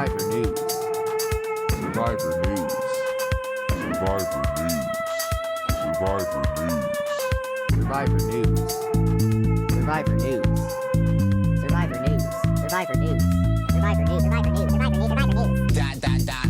Survivor News. Survivor News. Survivor News. Survivor News. Survivor News. Survivor News. Survivor News. Survivor News. Survivor News. Survivor News. Survivor News. Survivor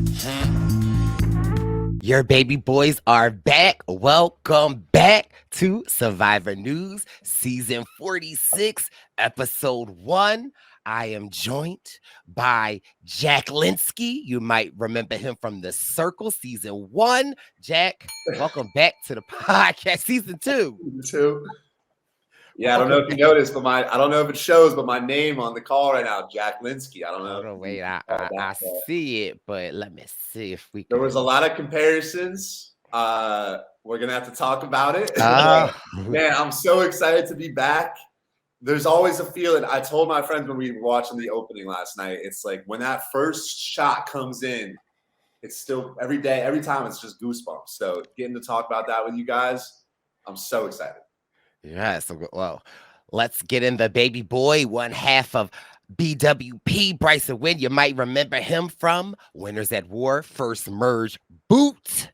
News. Your baby boys are back. Welcome back to Survivor News, Season 46, Episode 1. I am joined by Jelinaky. You might remember him from The Circle, Season 1. Jack, welcome back to the podcast, Season 2. Two. Yeah, I don't know if you noticed, but I don't know if it shows, but my name on the call right now, Jelinaky. I don't know. Hold on, wait, I see it, but let me see if we can. There was a lot of comparisons. We're gonna have to talk about it. Man, I'm so excited to be back. There's always a feeling. I told my friends when we were watching the opening last night, it's like when that first shot comes in, it's still every day, every time it's just goosebumps. So getting to talk about that with you guys, I'm so excited. Yes, well, let's get in the baby boy, one half of BWP, Brice and Wendell. You might remember him from Winners at War, First Merge Boot.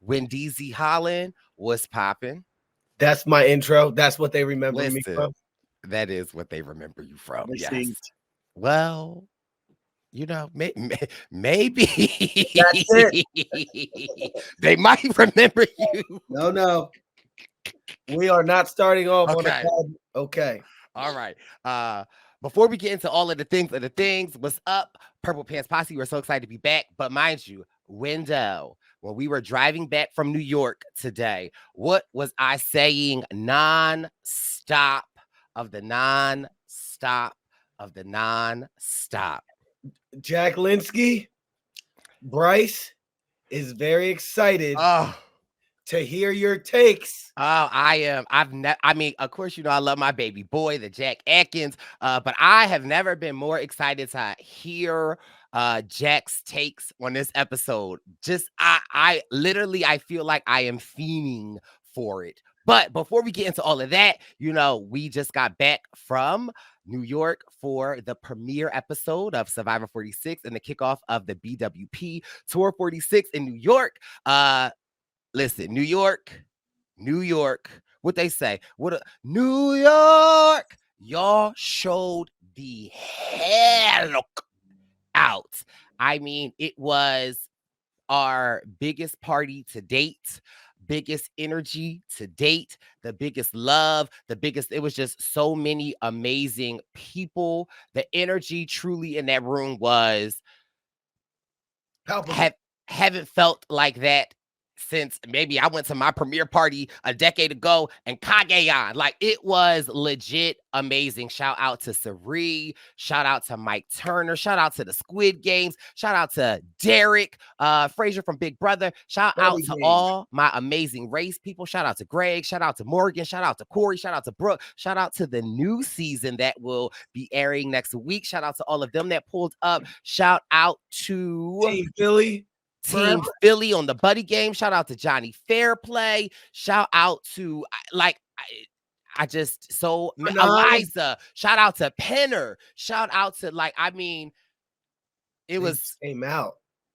When DZ Holland was popping. That's my intro. That's what they remember me from. That is what they remember you from. Yes. Well, you know, maybe That's it. They might remember you. No. We are not starting off on a bad. Okay. All right. Before we get into all of the things, what's up, Purple Pants Posse? We're so excited to be back. But mind you, Wendell, when we were driving back from New York today, what was I saying? Non-stop of the non-stop of the non-stop. Jelinaky, Brice is very excited to hear your takes. Oh, I am. I mean, of course, you know, I love my baby boy, the Jack Atkins, but I have never been more excited to hear Jack's takes on this episode. Just, I literally, I feel like I am fiending for it. But before we get into all of that, you know, we just got back from New York for the premiere episode of Survivor 46 and the kickoff of the BWP Tour 46 in New York. Listen, New York, what they say? New York, y'all showed the hell out. I mean, it was our biggest party to date, biggest energy to date, the biggest love, it was just so many amazing people. The energy truly in that room was haven't felt like that since maybe I went to my premiere party a decade ago and Kageon. Like, it was legit amazing. Shout out to Sari. Shout out to Mike Turner. Shout out to the Squid Games. Shout out to Derek Frazier from Big Brother. Shout out to all my amazing race people. Shout out to Greg. Shout out to Morgan. Shout out to Corey. Shout out to Brooke. Shout out to the new season that will be airing next week. Shout out to all of them that pulled up. Shout out to Team Philly on the buddy game. Shout out to Johnny Fairplay. Shout out to Eliza. Shout out to Penner. Shout out to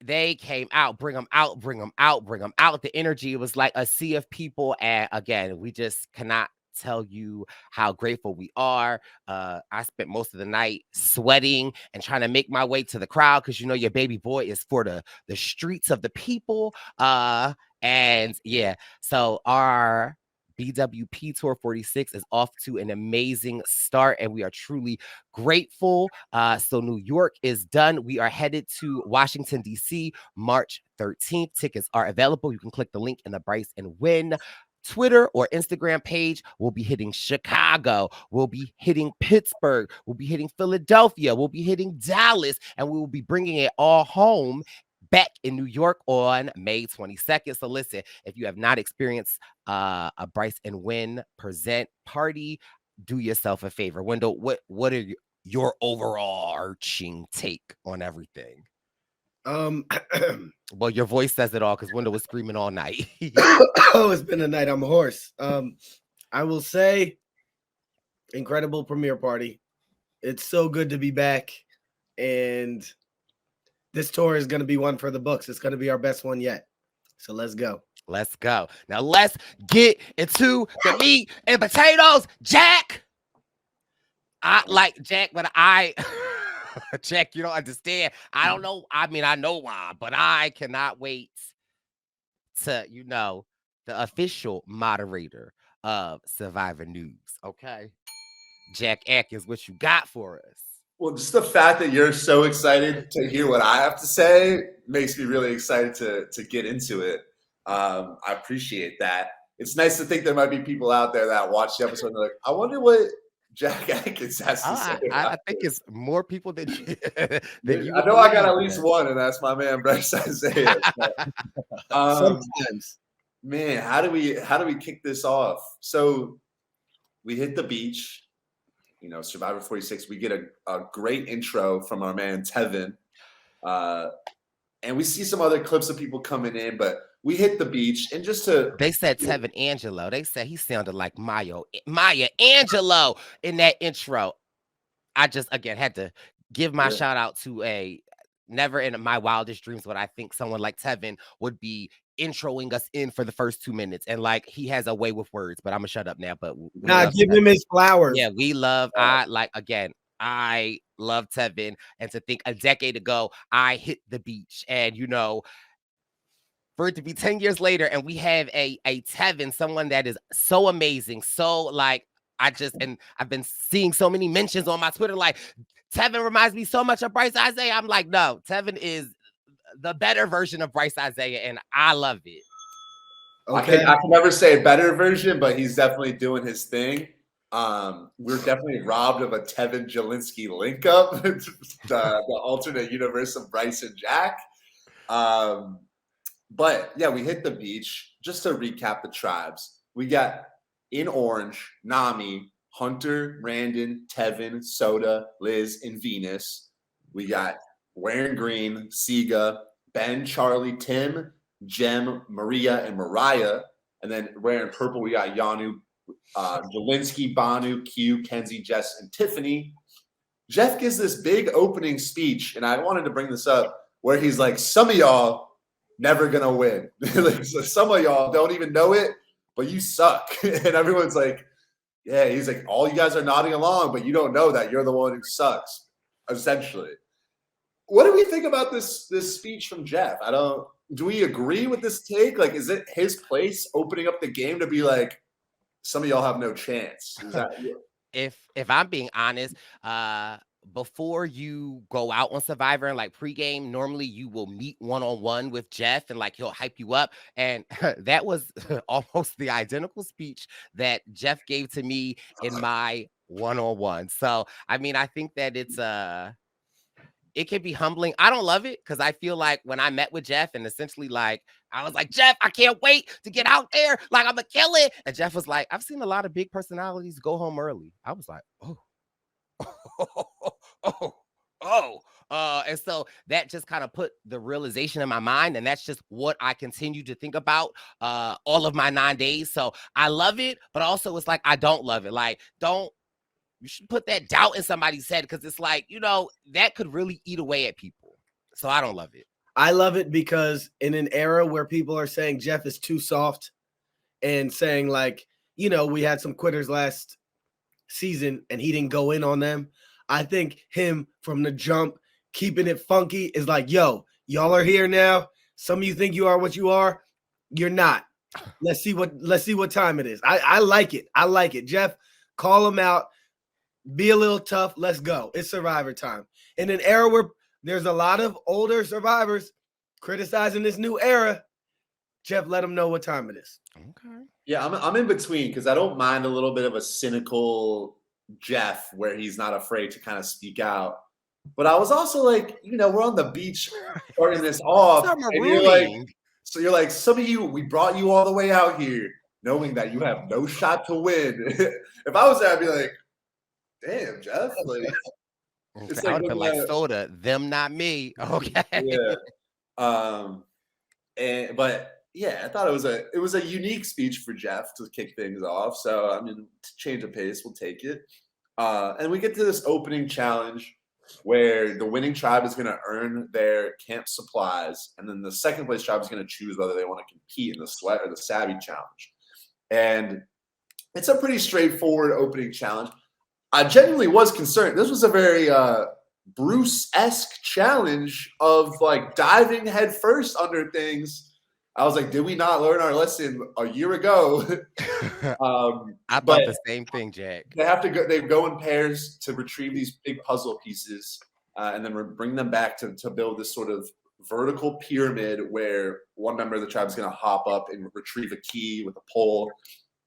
They came out. Bring them out. The energy, it was like a sea of people. And again, we just cannot tell you how grateful we are. I spent most of the night sweating and trying to make my way to the crowd because, you know, your baby boy is for the streets of the people. And yeah, so our BWP Tour 46 is off to an amazing start, and we are truly grateful. So New York is done. We are headed to Washington, D.C., March 13th. Tickets are available. You can click the link in the Brice and Win Twitter or Instagram page. We'll be hitting Chicago. We'll be hitting Pittsburgh. We'll be hitting Philadelphia. We'll be hitting Dallas. And we will be bringing it all home back in New York on May 22nd. So listen, if you have not experienced a Brice and Win present party, do yourself a favor. Wendell, what are your overall arching take on everything? Well, your voice says it all because Wendell was screaming all night. Oh, it's been a night. I'm hoarse. I will say, incredible premiere party. It's so good to be back, and this tour is going to be one for the books. It's going to be our best one yet. So let's go. Let's go. Now let's get into the meat and potatoes, Jack. I like Jack, but Jack, you don't understand. I don't know. I mean, I know why, but I cannot wait to, the official moderator of Survivor News. Okay. Jack Atkins, what you got for us? Well, just the fact that you're so excited to hear what I have to say makes me really excited to get into it. I appreciate that. It's nice to think there might be people out there that watch the episode and they're like, I wonder what Jack Atkins has to say. I think it's more people than you. Than I know I got at least one, and that's my man Brice Isaiah. Sometimes. Man, how do we kick this off? So we hit the beach. Survivor 46, we get a great intro from our man Tevin. And we see some other clips of people coming in, but we hit the beach. And they said Tevin Angelo. They said he sounded like Maya Angelou in that intro. I just, again, had to give my shout out to never in my wildest dreams would I think someone like Tevin would be introing us in for the first 2 minutes, and like he has a way with words, but I'm gonna shut up now. But give him his flowers. Yeah, we love. I love Tevin, and to think a decade ago I hit the beach, and for it to be 10 years later, and we have a Tevin, someone that is so amazing, so like I've been seeing so many mentions on my Twitter, like Tevin reminds me so much of Brice Isaiah. I'm like, no, Tevin is the better version of Brice Isaiah, and I love it. Okay. I can never say a better version, but he's definitely doing his thing. We're definitely robbed of a Tevin Jelinaky link up, the alternate universe of Brice and Jack. But yeah, we hit the beach. Just to recap the tribes, we got in orange, Nami, Hunter, Brandon, Tevin, Soda, Liz, and Venus. We got wearing green, Siga, Ben, Charlie, Tim, Jem, Maria, and Mariah. And then wearing purple, we got Yanu, Jelinaky, Banu, Q, Kenzie, Jess, and Tiffany. Jeff gives this big opening speech, and I wanted to bring this up, where he's like, some of y'all never gonna win. Like, so some of y'all don't even know it, but you suck. And everyone's like, yeah, he's like, all you guys are nodding along, but you don't know that you're the one who sucks, essentially. What do we think about this speech from Jeff? Do we agree with this take? Like, is it his place opening up the game to be like, some of y'all have no chance? Is that if I'm being honest, before you go out on Survivor and like pregame, normally you will meet one-on-one with Jeff and like he'll hype you up. And that was almost the identical speech that Jeff gave to me in my one-on-one. So, I mean, I think that it can be humbling. I don't love it because I feel like when I met with Jeff and essentially like, I was like, Jeff, I can't wait to get out there. Like, I'm going to kill it. And Jeff was like, I've seen a lot of big personalities go home early. I was like, and so that just kind of put the realization in my mind. And that's just what I continue to think about all of my 9 days. So I love it, but also it's like, I don't love it. Like, you should put that doubt in somebody's head because it's like, that could really eat away at people. So I don't love it. I love it because in an era where people are saying Jeff is too soft and saying like, we had some quitters last season and he didn't go in on them. I think him from the jump, keeping it funky is like, yo, y'all are here now. Some of you think you are what you are. You're not. Let's see what time it is. I like it. I like it. Jeff, call him out. Be a little tough. Let's go. It's Survivor time. In an era where there's a lot of older survivors criticizing this new era, Jeff, let them know what time it is. Okay. Yeah, I'm in between because I don't mind a little bit of a cynical Jeff where he's not afraid to kind of speak out. But I was also like, we're on the beach starting this off. And you're like, some of you, we brought you all the way out here knowing that you have no shot to win. If I was there, I'd be like, damn, Jeff. Like, it's I would have been like Soda, them, not me. Okay. Yeah. But yeah, I thought it was a unique speech for Jeff to kick things off. So I mean, to change of pace, we'll take it. And we get to this opening challenge. where the winning tribe is going to earn their camp supplies, and then the second place tribe is going to choose whether they want to compete in the sweat or the savvy challenge. And it's a pretty straightforward opening challenge. I genuinely was concerned. This was a very Bruce-esque challenge of like diving headfirst under things. I was like, did we not learn our lesson a year ago? I thought the same thing, Jack. They have to go. They go in pairs to retrieve these big puzzle pieces, and then bring them back to build this sort of vertical pyramid where one member of the tribe is going to hop up and retrieve a key with a pole.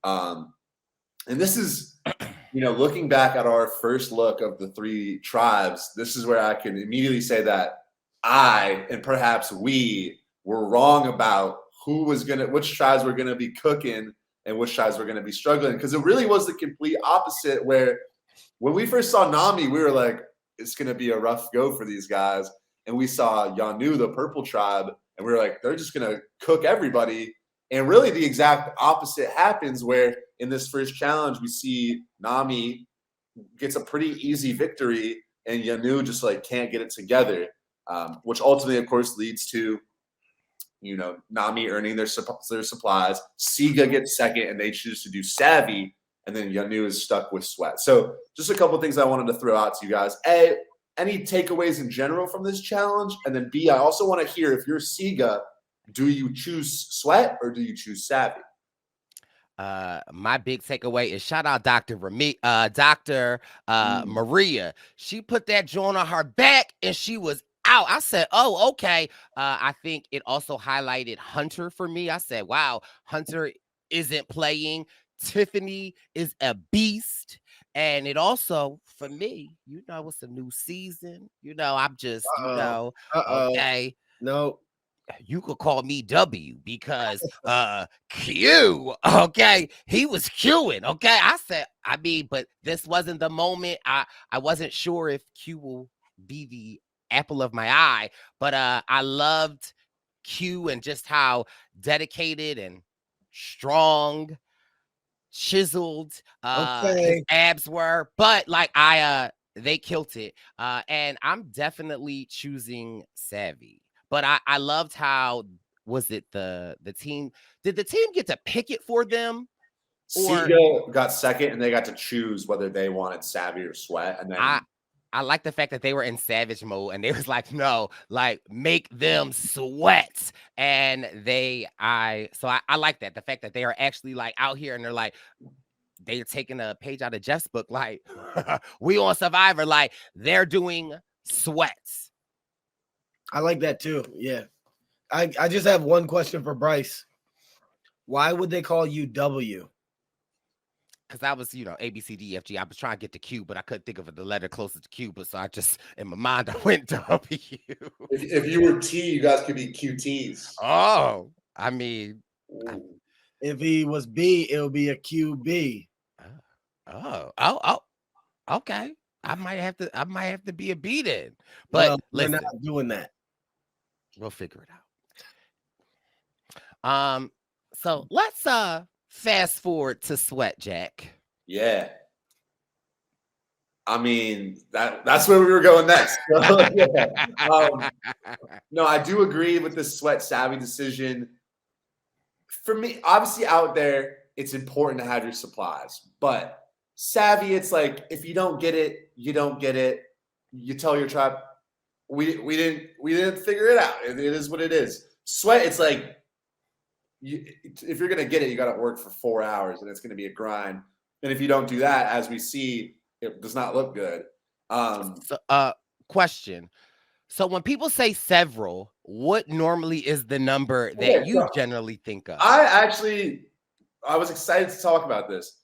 And this is, looking back at our first look of the three tribes, this is where I can immediately say that I and perhaps we were wrong about which tribes were gonna be cooking and which tribes were gonna be struggling, because it really was the complete opposite. Where when we first saw Nami, we were like, it's gonna be a rough go for these guys, and we saw Yanu, the purple tribe, and we were like, they're just gonna cook everybody. And really, the exact opposite happens, where in this first challenge, we see Nami gets a pretty easy victory, and Yanu just like can't get it together, which ultimately, of course, leads to Nami earning their supplies. Siga gets second, and they choose to do savvy, and then Yanu is stuck with sweat. So just a couple of things I wanted to throw out to you guys. A, any takeaways in general from this challenge? And then B, I also want to hear, if you're Siga, do you choose sweat or do you choose savvy? My big takeaway is shout out Dr. Maria. She put that joint on her back and she was out. I said, oh, okay. I think it also highlighted Hunter for me. I said, wow, Hunter isn't playing. Tiffany is a beast. And it also, for me, it's a new season. I'm just, okay. No. You could call me W because Q, okay, he was queuing, okay. But this wasn't the moment. I wasn't sure if Q will be the apple of my eye, but I loved Q and just how dedicated and strong, chiseled his abs were. But like they killed it, and I'm definitely choosing savvy. But I loved how, was it the team? Did the team get to pick it for them? Siga got second, and they got to choose whether they wanted savvy or sweat. And then I like the fact that they were in savage mode, and they was like, no, like make them sweat. And I like that, the fact that they are actually like out here and they're like, they're taking a page out of Jeff's book, like we on Survivor, like they're doing sweats. I like that too. Yeah. I just have one question for Brice. Why would they call you W? Because I was, A, B, C, D, F, G. I was trying to get to Q, but I couldn't think of the letter closest to Q. But so I just, in my mind, I went W. If you were T, you guys could be QTs. Oh, I mean. If he was B, it would be a QB. Oh, okay. I might have to be a B then. But we're not doing that. We'll figure it out. So let's fast forward to Sweat, Jack. Yeah. I mean, that's where we were going next. No, I do agree with the Sweat savvy decision. For me, obviously out there, it's important to have your supplies, but savvy, it's like, if you don't get it, you don't get it. You tell your tribe, we didn't figure it out. It is what it is. Sweat, it's like, if you're gonna get it, you got to work for 4 hours, and it's gonna be a grind. And if you don't do that, as we see, it does not look good. Question. So when people say several, what normally is the number that you generally think of? I was excited to talk about this.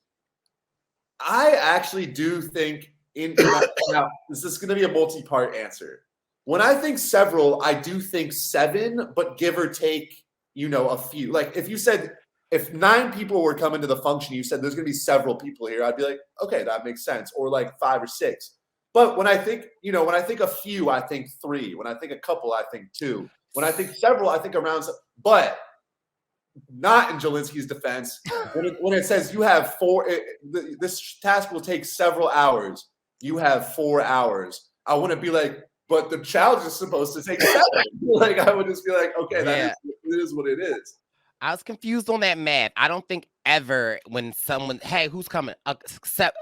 I actually do think now, this is going to be a multi-part answer. When I think several, I do think 7, but give or take, a few. Like if 9 people were coming to the function, you said there's going to be several people here, I'd be like, okay, that makes sense. Or like 5 or 6. But when I think, a few, I think 3. When I think a couple, I think 2. When I think several, I think around. But not in Jelinaky's defense. When it says you have 4, this task will take several hours. You have 4 hours. I wouldn't be like, but the challenge is supposed to take 7. Like, I would just be like, okay, that is what it is. I was confused on that math. I don't think ever when someone, hey, who's coming?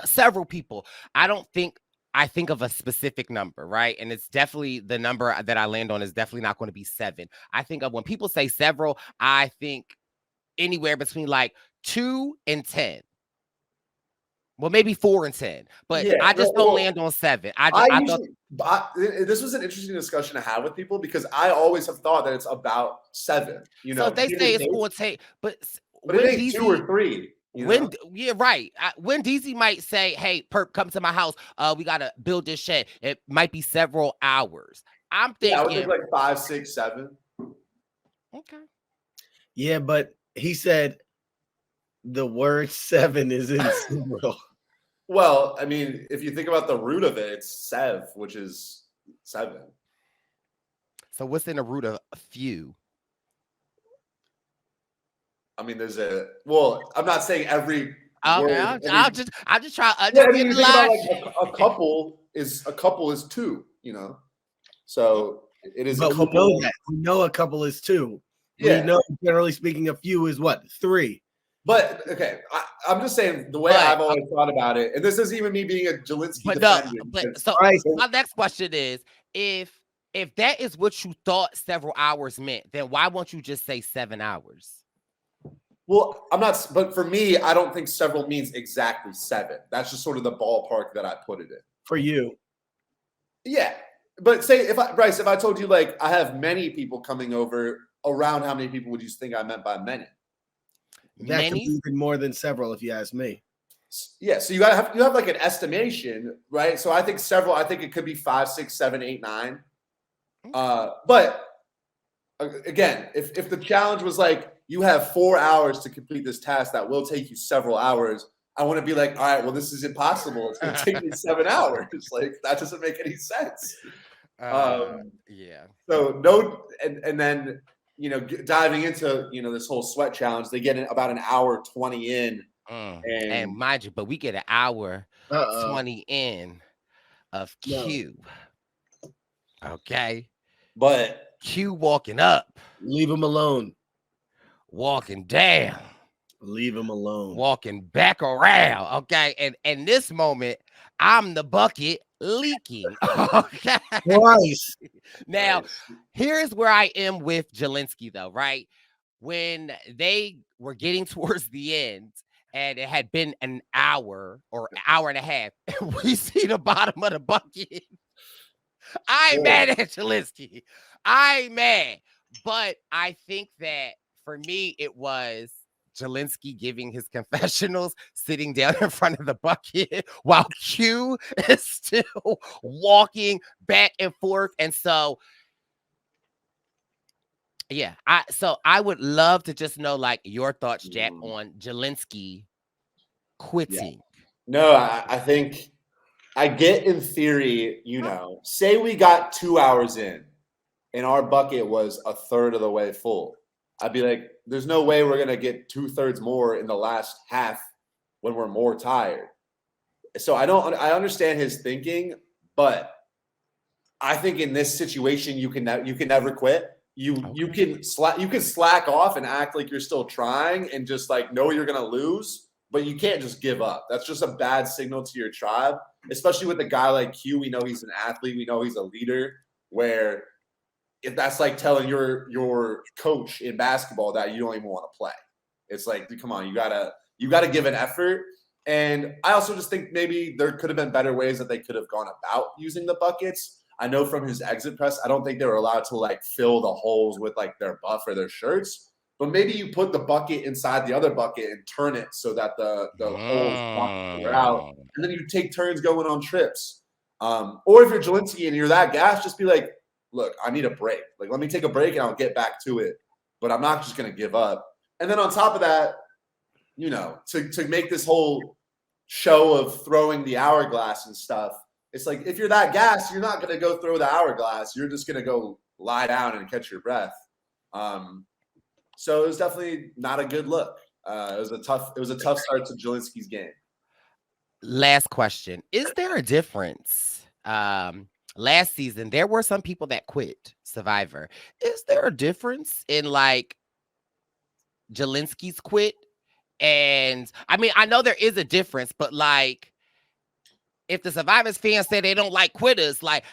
Several people. I don't think I think of a specific number, right? And it's definitely the number that I land on is definitely not going to be 7. I think of when people say several, I think anywhere between like 2 and 10. Well, maybe 4 and 10, but Yeah, I just don't land on 7. This was an interesting discussion to have with people because I always have thought that it's about 7. You know, so if they say it's going to take, but it ain't 2 or 3. Yeah, right. When DZ might say, "Hey, Perp, come to my house. We gotta build this shed." It might be several hours. I'm thinking, I would think like 5, 6, 7. Okay. Yeah, but he said the word 7 is in several. Well, I mean, if you think about the root of it, it's sev, which is 7. So what's in the root of a few? I mean, I'm not saying every Okay, word. I'll just try to Yeah, I understand mean, the you think about logic. like a couple is 2, you know. So it is But a couple. we know that. We know a couple is 2. Yeah. We know, generally speaking, a few is what? 3. But okay, I'm just saying the way I've always thought about it, and this isn't even me being a Jelinaky defender. So my next question is, if that is what you thought several hours meant, then why won't you just say 7 hours? Well, I'm not, but for me, I don't think several means exactly 7. That's just sort of the ballpark that I put it in. For you. Yeah. But say Brice, if I told you like I have many people coming over, around how many people would you think I meant by many? That could be even more than several, if you ask me. Yeah, so you have like an estimation, right? So I think several. I think it could be 5, 6, 7, 8, 9. But again, if the challenge was like you have 4 hours to complete this task that will take you several hours, I want to be like, all right, well, this is impossible. It's going to take me 7 hours. Like that doesn't make any sense. Yeah. So no, and then diving into this whole sweat challenge, they get in about an hour 20 in, and mind you, but we get an hour 20 in of Q. Okay, but Q walking up, leave him alone. Walking down, leave him alone. Walking back around. Okay, and in this moment, I'm the bucket leaking. Okay. Brice. Now, here's where I am with Jelinaky, though, right? When they were getting towards the end and it had been an hour or an hour and a half, and we see the bottom of the bucket. I ain't mad at Jelinaky. I ain't mad. But I think that for me, it was Jelinaky giving his confessionals, sitting down in front of the bucket while Q is still walking back and forth. And so, yeah, I would love to just know like your thoughts, Jack, on Jelinaky quitting. Yeah. No, I think I get in theory, say we got 2 hours in and our bucket was a third of the way full. I'd be like, there's no way we're going to get 2/3 more in the last half when we're more tired. So I understand his thinking, but I think in this situation, you can never quit. You can slack off and act like you're still trying and just like know you're going to lose, but you can't just give up. That's just a bad signal to your tribe, especially with a guy like Q. We know he's an athlete. We know he's a leader, where if that's like telling your coach in basketball that you don't even want to play. It's like, come on, you gotta give an effort. And I also just think maybe there could have been better ways that they could have gone about using the buckets. I know from his exit press, I don't think they were allowed to like fill the holes with like their buff or their shirts. But maybe you put the bucket inside the other bucket and turn it so that the holes are out. And then you take turns going on trips. Or if you're Jelinaky and you're that gassed, just be like, look, I need a break. Like, let me take a break and I'll get back to it. But I'm not just going to give up. And then on top of that, to make this whole show of throwing the hourglass and stuff, it's like, if you're that gassed, you're not going to go throw the hourglass. You're just going to go lie down and catch your breath. So it was definitely not a good look. It was a tough start to Jelinaky's game. Last question. Is there a difference last season, there were some people that quit Survivor. Is there a difference in like Jelinaky's quit? And I mean, I know there is a difference, but like, if the Survivors fans say they don't like quitters, like,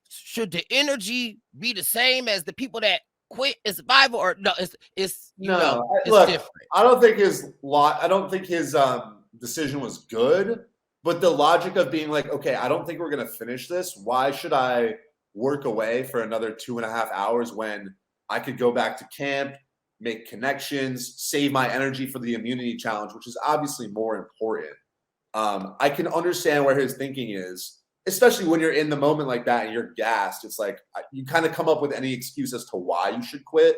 should the energy be the same as the people that quit in Survivor, or no? It's it's look, different. I don't think his decision was good, but the logic of being like, okay, I don't think we're gonna finish this. Why should I work away for another 2.5 hours when I could go back to camp, make connections, save my energy for the immunity challenge, which is obviously more important. I can understand where his thinking is, especially when you're in the moment like that and you're gassed. It's like you kind of come up with any excuse as to why you should quit.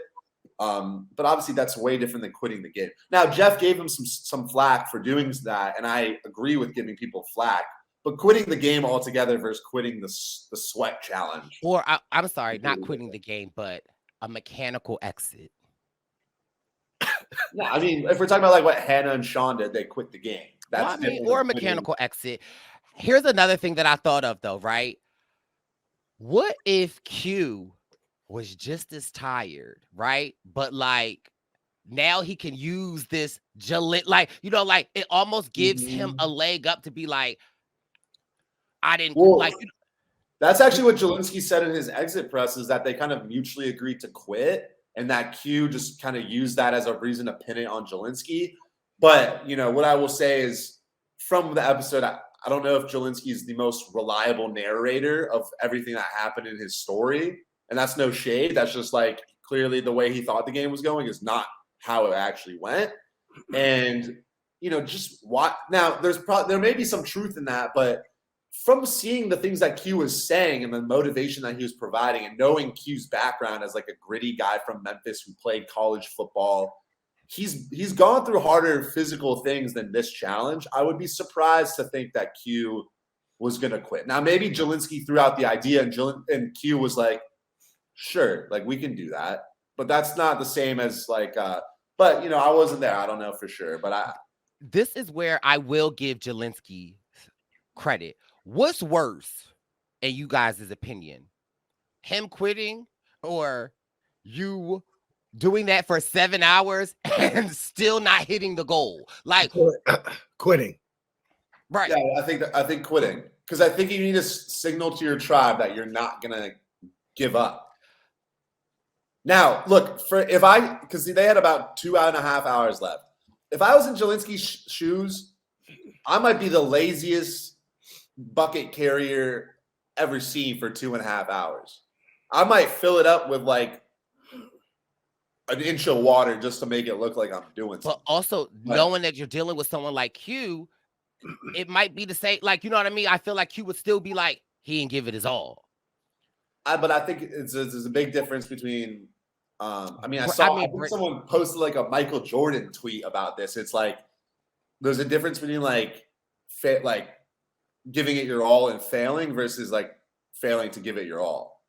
But obviously that's way different than quitting the game. Now, Jeff gave him some flack for doing that, and I agree with giving people flack. But quitting the game altogether versus quitting the sweat challenge. Or I'm sorry, not quitting the game, but a mechanical exit. No, I mean, if we're talking about like what Hannah and Sean did, they quit the game. That's or a mechanical exit. Here's another thing that I thought of though, right? What if Q was just as tired, right? But like now he can use this like, like it almost gives him a leg up to be like, I didn't like. That's actually what Jelinaky said in his exit press, is that they kind of mutually agreed to quit, and that Q just kind of used that as a reason to pin it on Jelinaky. But, what I will say is from the episode, I don't know if Jelinaky is the most reliable narrator of everything that happened in his story. And that's no shade. That's just like clearly the way he thought the game was going is not how it actually went. And, just what now there may be some truth in that, but from seeing the things that Q was saying and the motivation that he was providing and knowing Q's background as like a gritty guy from Memphis who played college football, he's gone through harder physical things than this challenge. I would be surprised to think that Q was going to quit. Now, maybe Jelinaky threw out the idea and Q was like, sure, like we can do that. But that's not the same as like, but I wasn't there. I don't know for sure. But this is where I will give Jelinaky credit. What's worse, in you guys' opinion? Him quitting or you doing that for 7 hours and still not hitting the goal? Like quitting. Right. Yeah, I think quitting. Because I think you need to signal to your tribe that you're not gonna give up. Now, look, because they had about 2.5 hours left. If I was in Jelinaky's shoes, I might be the laziest bucket carrier ever seen for 2.5 hours. I might fill it up with like an inch of water just to make it look like I'm doing something. But also knowing that you're dealing with someone like Q, it might be the same. Like, you know what I mean? I feel like Q would still be like, he didn't give it his all. But I think there's a big difference between. I think someone posted like a Michael Jordan tweet about this. It's like there's a difference between like giving it your all and failing versus like failing to give it your all.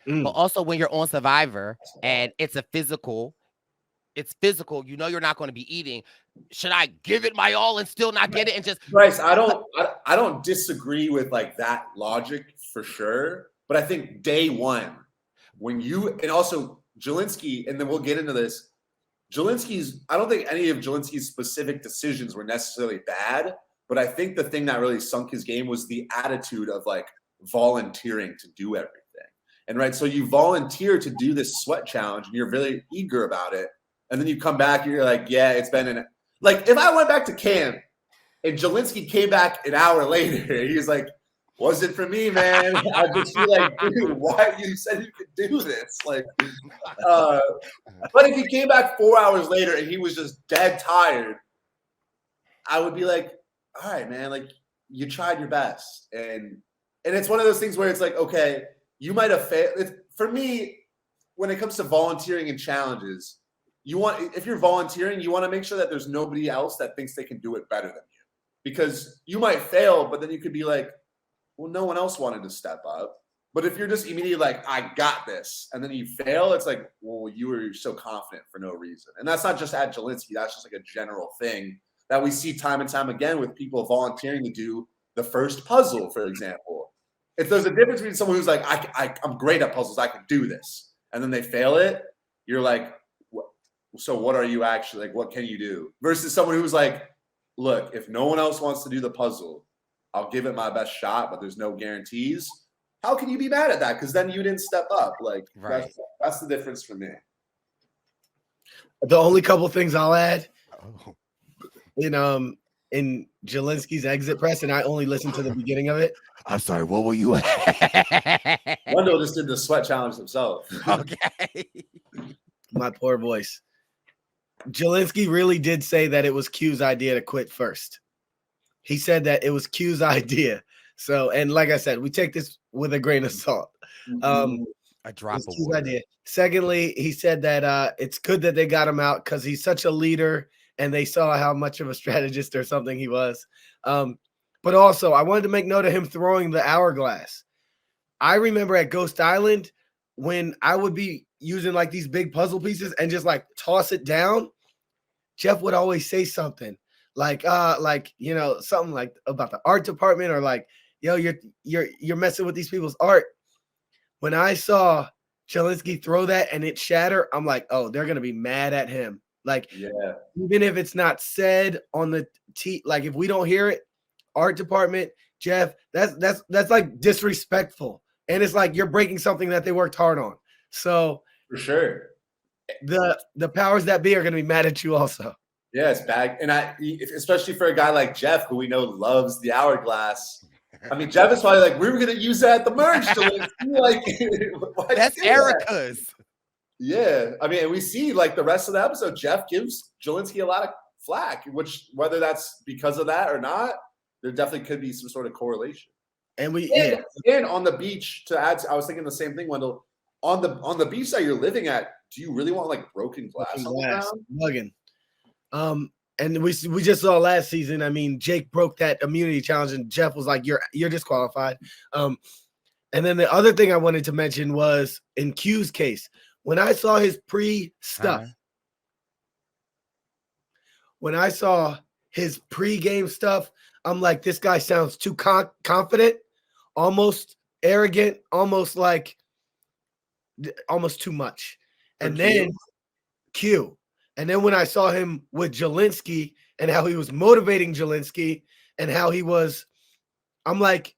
But also when you're on Survivor and it's physical, you're not going to be eating. Should I give it my all and still not get it and just Brice, I don't disagree with like that logic for sure. But I think day one, and also Jelinaky, and then we'll get into this. I don't think any of Jelinaky's specific decisions were necessarily bad, but I think the thing that really sunk his game was the attitude of like volunteering to do everything. And right, so you volunteer to do this sweat challenge and you're really eager about it. And then you come back and you're like, yeah, it's been like if I went back to camp and Jelinaky came back an hour later, he's like, wasn't for me, man. I just feel like, dude, why you said you could do this? Like, but if he came back 4 hours later and he was just dead tired, I would be like, all right, man, like you tried your best. And it's one of those things where it's like, okay, you might have failed. For me, when it comes to volunteering and challenges, if you're volunteering, you want to make sure that there's nobody else that thinks they can do it better than you. Because you might fail, but then you could be like, well, no one else wanted to step up. But if you're just immediately like, I got this, and then you fail, it's like, well, you were so confident for no reason. And that's not just at Jelinaky. That's just like a general thing that we see time and time again with people volunteering to do the first puzzle, for example. if there's a difference between someone who's like, I'm great at puzzles, I can do this, and then they fail it, you're like, so what are you actually like? What can you do? Versus someone who's like, look, if no one else wants to do the puzzle, I'll give it my best shot, but there's no guarantees. How can you be mad at that? Because then you didn't step up. Like, Right. That's the difference for me. The only couple things I'll add Oh. in Jelinaky's exit press, and I only listened to the beginning of it. I'm sorry, what were you Wendell just did the sweat challenge himself. Okay. My poor voice. Jelinaky really did say that it was Q's idea to quit first. He said that it was Q's idea. So, and like I said, we take this with a grain of salt. A drop It's of Q's water. idea. Secondly, he said that it's good that they got him out because he's such a leader and they saw how much of a strategist or something he was. But also, I wanted to make note of him throwing the hourglass. I remember at Ghost Island when I would be using like these big puzzle pieces and just like toss it down, Jeff would always say something like something like about the art department or like, yo, you're messing with these people's art. When I saw Jelinaky throw that and it shatter, I'm like, oh, they're gonna be mad at him. Like, Yeah, even if it's not said on the like if we don't hear it, art department, Jeff, that's like disrespectful. And it's like you're breaking something that they worked hard on. So for sure. The powers that be are going to be mad at you also. Yeah, it's bad. And especially for a guy like Jeff, who we know loves the hourglass. I mean, Jeff is probably like, we were going to use that at the merge. That's Erica's. Yeah. I mean, and we see like the rest of the episode, Jeff gives Jelinaky a lot of flack, which whether that's because of that or not, there definitely could be some sort of correlation. And and on the beach, to add, I was thinking the same thing, Wendell. On the beach that you're living at, do you really want like broken glass on the ground? Mugging. And we just saw last season. I mean, Jake broke that immunity challenge, and Jeff was like, "You're disqualified." And then the other thing I wanted to mention was in Q's case, when I saw his pre-stuff, when I saw his pre-game stuff, I'm like, this guy sounds too confident, almost arrogant, almost too much. And then Q. And then when I saw him with Jelinaky and how he was motivating Jelinaky and how he was, I'm like,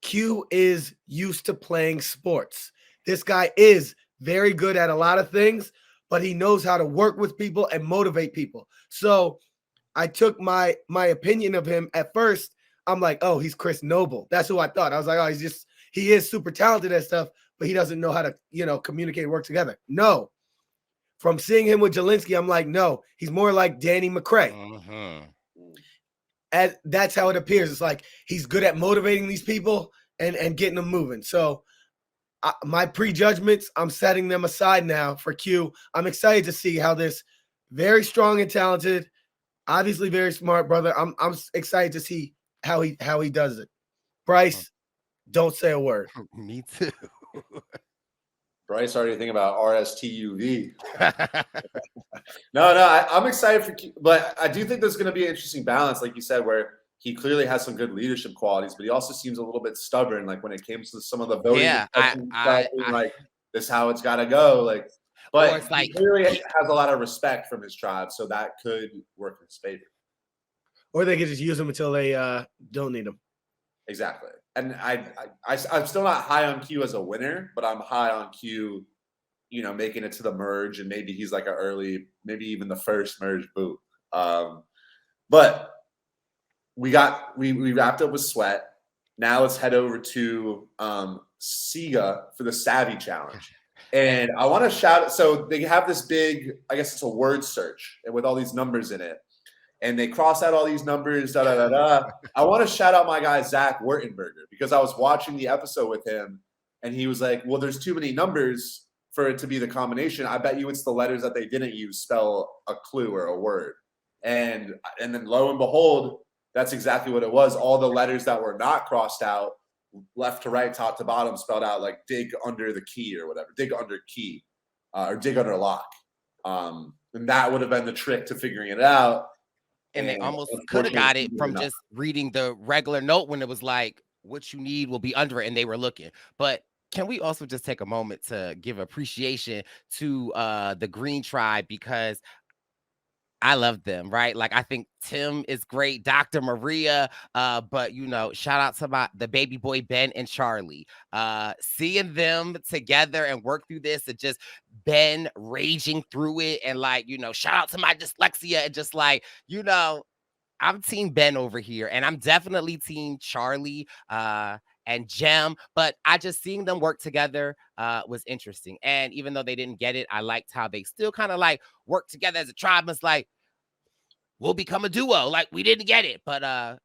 Q is used to playing sports. This guy is very good at a lot of things, but he knows how to work with people and motivate people. So I took my opinion of him at first. I'm like, oh, he's Chris Noble. That's who I thought. I was like, oh, he is super talented at stuff, but he doesn't know how to, communicate and work together. No. From seeing him with Jelinaky, I'm like, no, he's more like Danny McCray. And that's how it appears. It's like he's good at motivating these people and getting them moving. So my prejudgments, I'm setting them aside now for Q. I'm excited to see how this very strong and talented, obviously very smart brother. I'm excited to see how he does it. Brice, don't say a word. Me too. Brice already thinking about RSTUV. No, I'm excited for, but I do think there's going to be an interesting balance, like you said, where he clearly has some good leadership qualities, but he also seems a little bit stubborn. Like when it came to some of the voting, like this is how it's got to go. Like, but it's like, he clearly has a lot of respect from his tribe, so that could work in his favor. Or they could just use him until they don't need him. Exactly. And I'm still not high on Q as a winner, but I'm high on Q, making it to the merge, and maybe he's like an early, maybe even the first merge boot. But we wrapped up with Sweat. Now let's head over to Siga for the Savvy Challenge. And I want to shout, so they have this big, I guess it's a word search and with all these numbers in it. And they cross out all these numbers, I want to shout out my guy, Zach Wurtenberger, because I was watching the episode with him and he was like, well, there's too many numbers for it to be the combination. I bet you it's the letters that they didn't use spell a clue or a word. And then lo and behold, that's exactly what it was. All the letters that were not crossed out, left to right, top to bottom, spelled out like dig under the key or whatever, dig under key or dig under lock. And that would have been the trick to figuring it out. And they almost could have got it from just reading the regular note when it was like what you need will be under it, and they were looking. But can we also just take a moment to give appreciation to the Green Tribe, because I love them, right? Like, I think Tim is great, Dr. Maria, but shout out to the baby boy Ben and Charlie. Seeing them together and work through this, and just Ben raging through it, and shout out to my dyslexia, and just I'm team Ben over here, and I'm definitely team Charlie and Jem, but I just seeing them work together was interesting. And even though they didn't get it, I liked how they still kind of work together as a tribe. It's like, we'll become a duo. Like, we didn't get it, but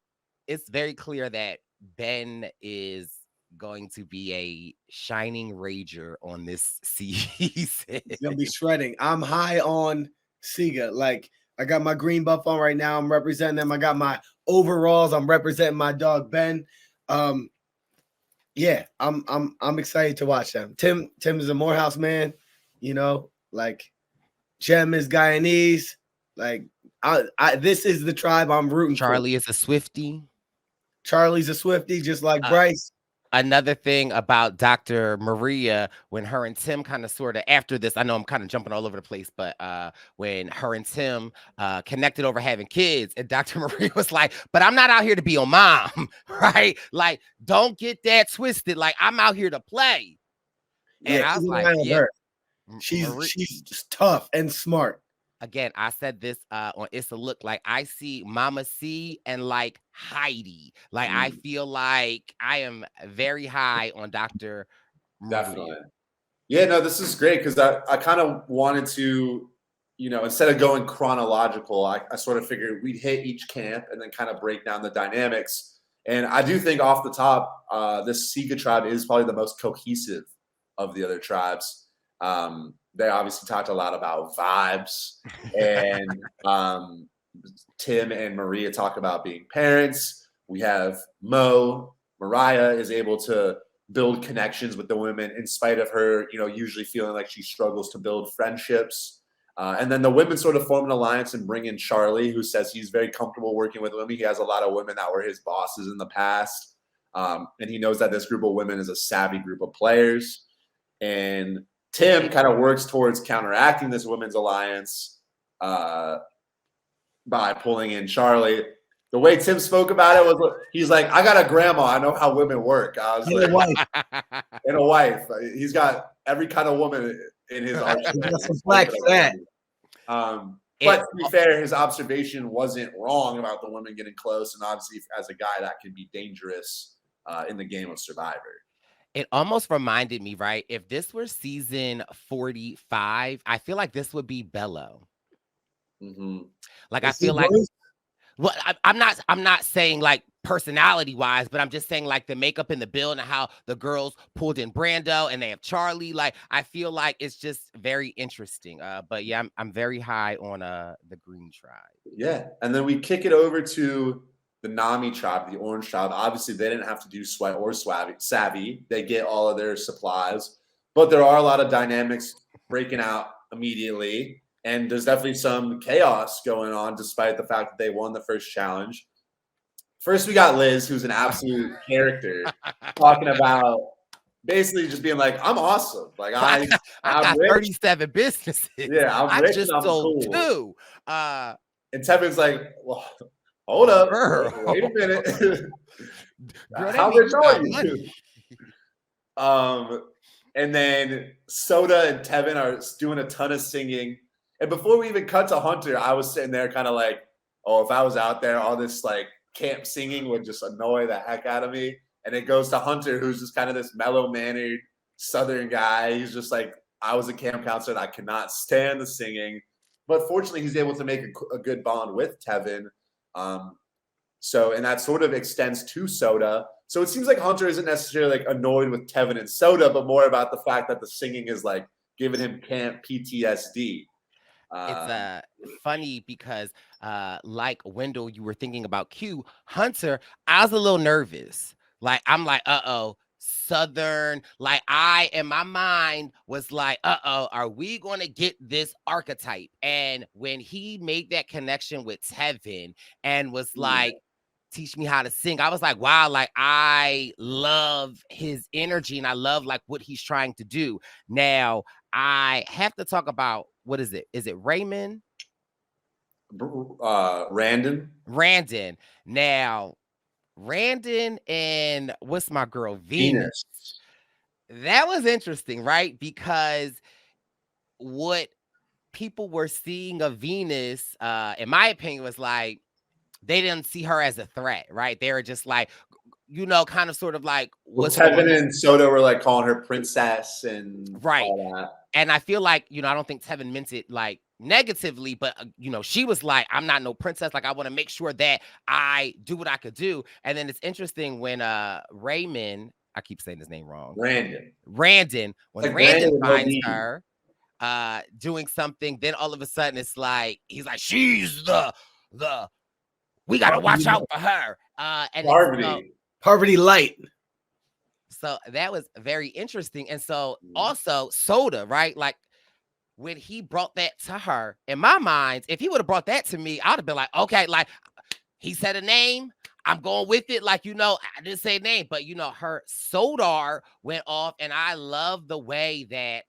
it's very clear that Ben is going to be a shining rager on this season. He's gonna be shredding. I'm high on Siga. Like, I got my green buff on right now. I'm representing them. I got my overalls. I'm representing my dog Ben. Yeah, I'm excited to watch them. Tim is a Morehouse man, like Jem is Guyanese. Like, this is the tribe I'm rooting for. Charlie is a Swiftie. Charlie's a Swiftie, just like Brice. Another thing about Dr. Maria, when her and Tim kind of sort of after this, I know I'm kind of jumping all over the place, but when her and Tim connected over having kids, and Dr. Maria was like, but I'm not out here to be your mom, right? Like, don't get that twisted. Like, I'm out here to play. And Yeah, I was like, yeah, she's just tough and smart. Again, I said this on It's a Look. Like, I see Mama C and like Heidi. Like, I feel like I am very high on Dr. Definitely. Maria. Yeah, no, this is great, because I kind of wanted to, instead of going chronological, I sort of figured we'd hit each camp and then kind of break down the dynamics. And I do think off the top, this Siga tribe is probably the most cohesive of the other tribes. They obviously talked a lot about vibes, and Tim and Maria talk about being parents. We have Mariah is able to build connections with the women in spite of her, usually feeling like she struggles to build friendships. And then the women sort of form an alliance and bring in Charlie, who says he's very comfortable working with women. He has a lot of women that were his bosses in the past. And he knows that this group of women is a savvy group of players. And Tim kind of works towards counteracting this women's alliance by pulling in Charlie. The way Tim spoke about it was, he's like, I got a grandma. I know how women work. I was like, and a wife. He's got every kind of woman in his arsenal. But to be fair, his observation wasn't wrong about the women getting close. And obviously, as a guy, that can be dangerous in the game of Survivor. It almost reminded me, right? If this were season 45, I feel like this would be Bello. Mm-hmm. Like, I feel like, well, I'm not saying like personality wise, but I'm just saying like the makeup and the build and how the girls pulled in Brando and they have Charlie. Like, I feel like it's just very interesting. But yeah, I'm very high on the Green Tribe. Yeah, and then we kick it over to the Nami tribe, the Orange tribe. Obviously, they didn't have to do Sweat or Savvy. They get all of their supplies, but there are a lot of dynamics breaking out immediately. And there's definitely some chaos going on, despite the fact that they won the first challenge. First, we got Liz, who's an absolute character, talking about basically just being like, I'm awesome. Like, I got rich. 37 businesses. Yeah, I'm I rich just and I'm sold cool. 2. And Tevin's like, well, hold up. Girl. Wait a minute. Girl, How rich are you? And then Soda and Tevin are doing a ton of singing. And before we even cut to Hunter, I was sitting there kind of like, oh, if I was out there, all this like camp singing would just annoy the heck out of me. And it goes to Hunter, who's just kind of this mellow-mannered Southern guy. He's just like, I was a camp counselor and I cannot stand the singing. But fortunately, he's able to make a good bond with Tevin. And that sort of extends to Soda. So it seems like Hunter isn't necessarily like annoyed with Tevin and Soda, but more about the fact that the singing is like giving him camp PTSD. It's funny because like Wendell, you were thinking about Q. Hunter, I was a little nervous. Like, I'm like, uh-oh, Southern. Like, I, in my mind, was like, uh-oh, are we going to get this archetype? And when he made that connection with Tevin and was like, teach me how to sing. I was like, wow, like I love his energy and I love like what he's trying to do. Now I have to talk about, what is it? Is it Raymond? Randon. Now, Randon and what's my girl? Venus. That was interesting, right? Because what people were seeing of Venus, in my opinion, was like, they didn't see her as a threat, right? They were just like, you know, kind of sort of like, what's Tevin and Soda were like calling her princess and all that. And I feel like, you know, I don't think Tevin meant it like negatively, but you know, she was like, I'm not no princess. Like, I want to make sure that I do what I could do. And then it's interesting when Raymond, I keep saying his name wrong. Randon, when like Randon finds her doing something, then all of a sudden it's like, he's like, she's the we gotta watch out for her. And Poverty light. So that was very interesting. And so also Soda, right? Like when he brought that to her, in my mind, if he would have brought that to me, I'd have been like, okay, like he said a name, I'm going with it. Like, you know, I didn't say a name, but you know, her Sodar went off, and I love the way that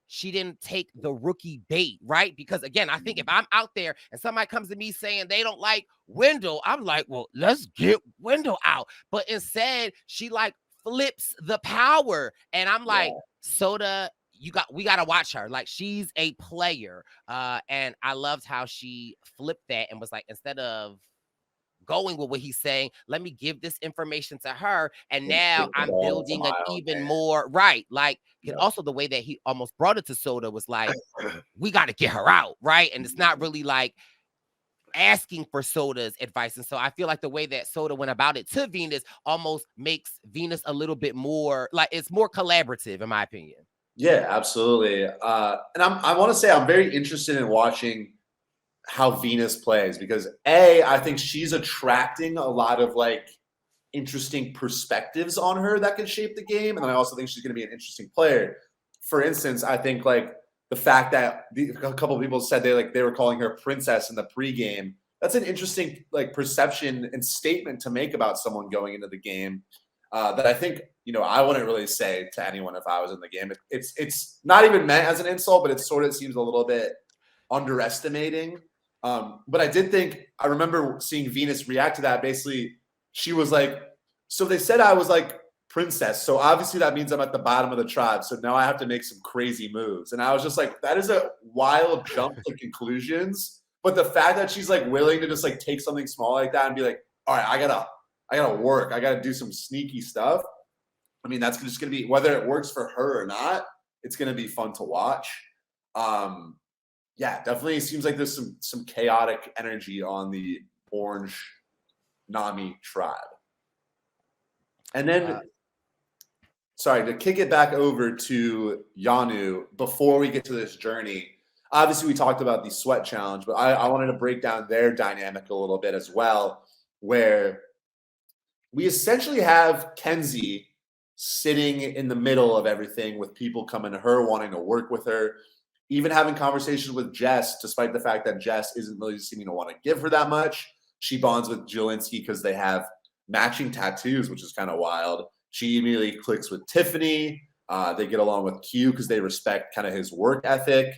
she didn't take the rookie bait, right? Because again, I think if I'm out there and somebody comes to me saying they don't like Wendell, I'm like, well, let's get Wendell out. But instead, she like flips the power, and I'm like, Soda, we got to watch her. Like, she's a player. And I loved how she flipped that and was like, instead of going with what he's saying, let me give this information to her, and now I'm building an even more right. Like, also the way that he almost brought it to Soda was like, we got to get her out, right? And it's not really like asking for Soda's advice. And so I feel like the way that Soda went about it to Venus almost makes Venus a little bit more like, it's more collaborative, in my opinion. Yeah, absolutely. And I want to say I'm very interested in watching how Venus plays, because I think she's attracting a lot of like interesting perspectives on her that can shape the game. And I also think she's going to be an interesting player. For instance, I think like the fact that a couple of people said they were calling her princess in the pregame. That's an interesting like perception and statement to make about someone going into the game. That I think, you know, I wouldn't really say to anyone if I was in the game. It's not even meant as an insult, but it sort of seems a little bit underestimating. But I did think, I remember seeing Venus react to that. Basically, she was like, so they said I was like princess. So obviously that means I'm at the bottom of the tribe. So now I have to make some crazy moves. And I was just like, that is a wild jump to conclusions. But the fact that she's like willing to just like take something small like that and be like, all right, I gotta work. I gotta do some sneaky stuff. I mean, that's just gonna be, whether it works for her or not, it's gonna be fun to watch. Yeah, definitely seems like there's some chaotic energy on the Orange Nami tribe. And then, sorry, to kick it back over to Yanu before we get to this journey. Obviously, we talked about the sweat challenge, but I wanted to break down their dynamic a little bit as well, where we essentially have Kenzie sitting in the middle of everything with people coming to her, wanting to work with her, even having conversations with Jess, despite the fact that Jess isn't really seeming to want to give her that much. She bonds with Jelinaky because they have matching tattoos, which is kind of wild. She immediately clicks with Tiffany. They get along with Q because they respect kind of his work ethic.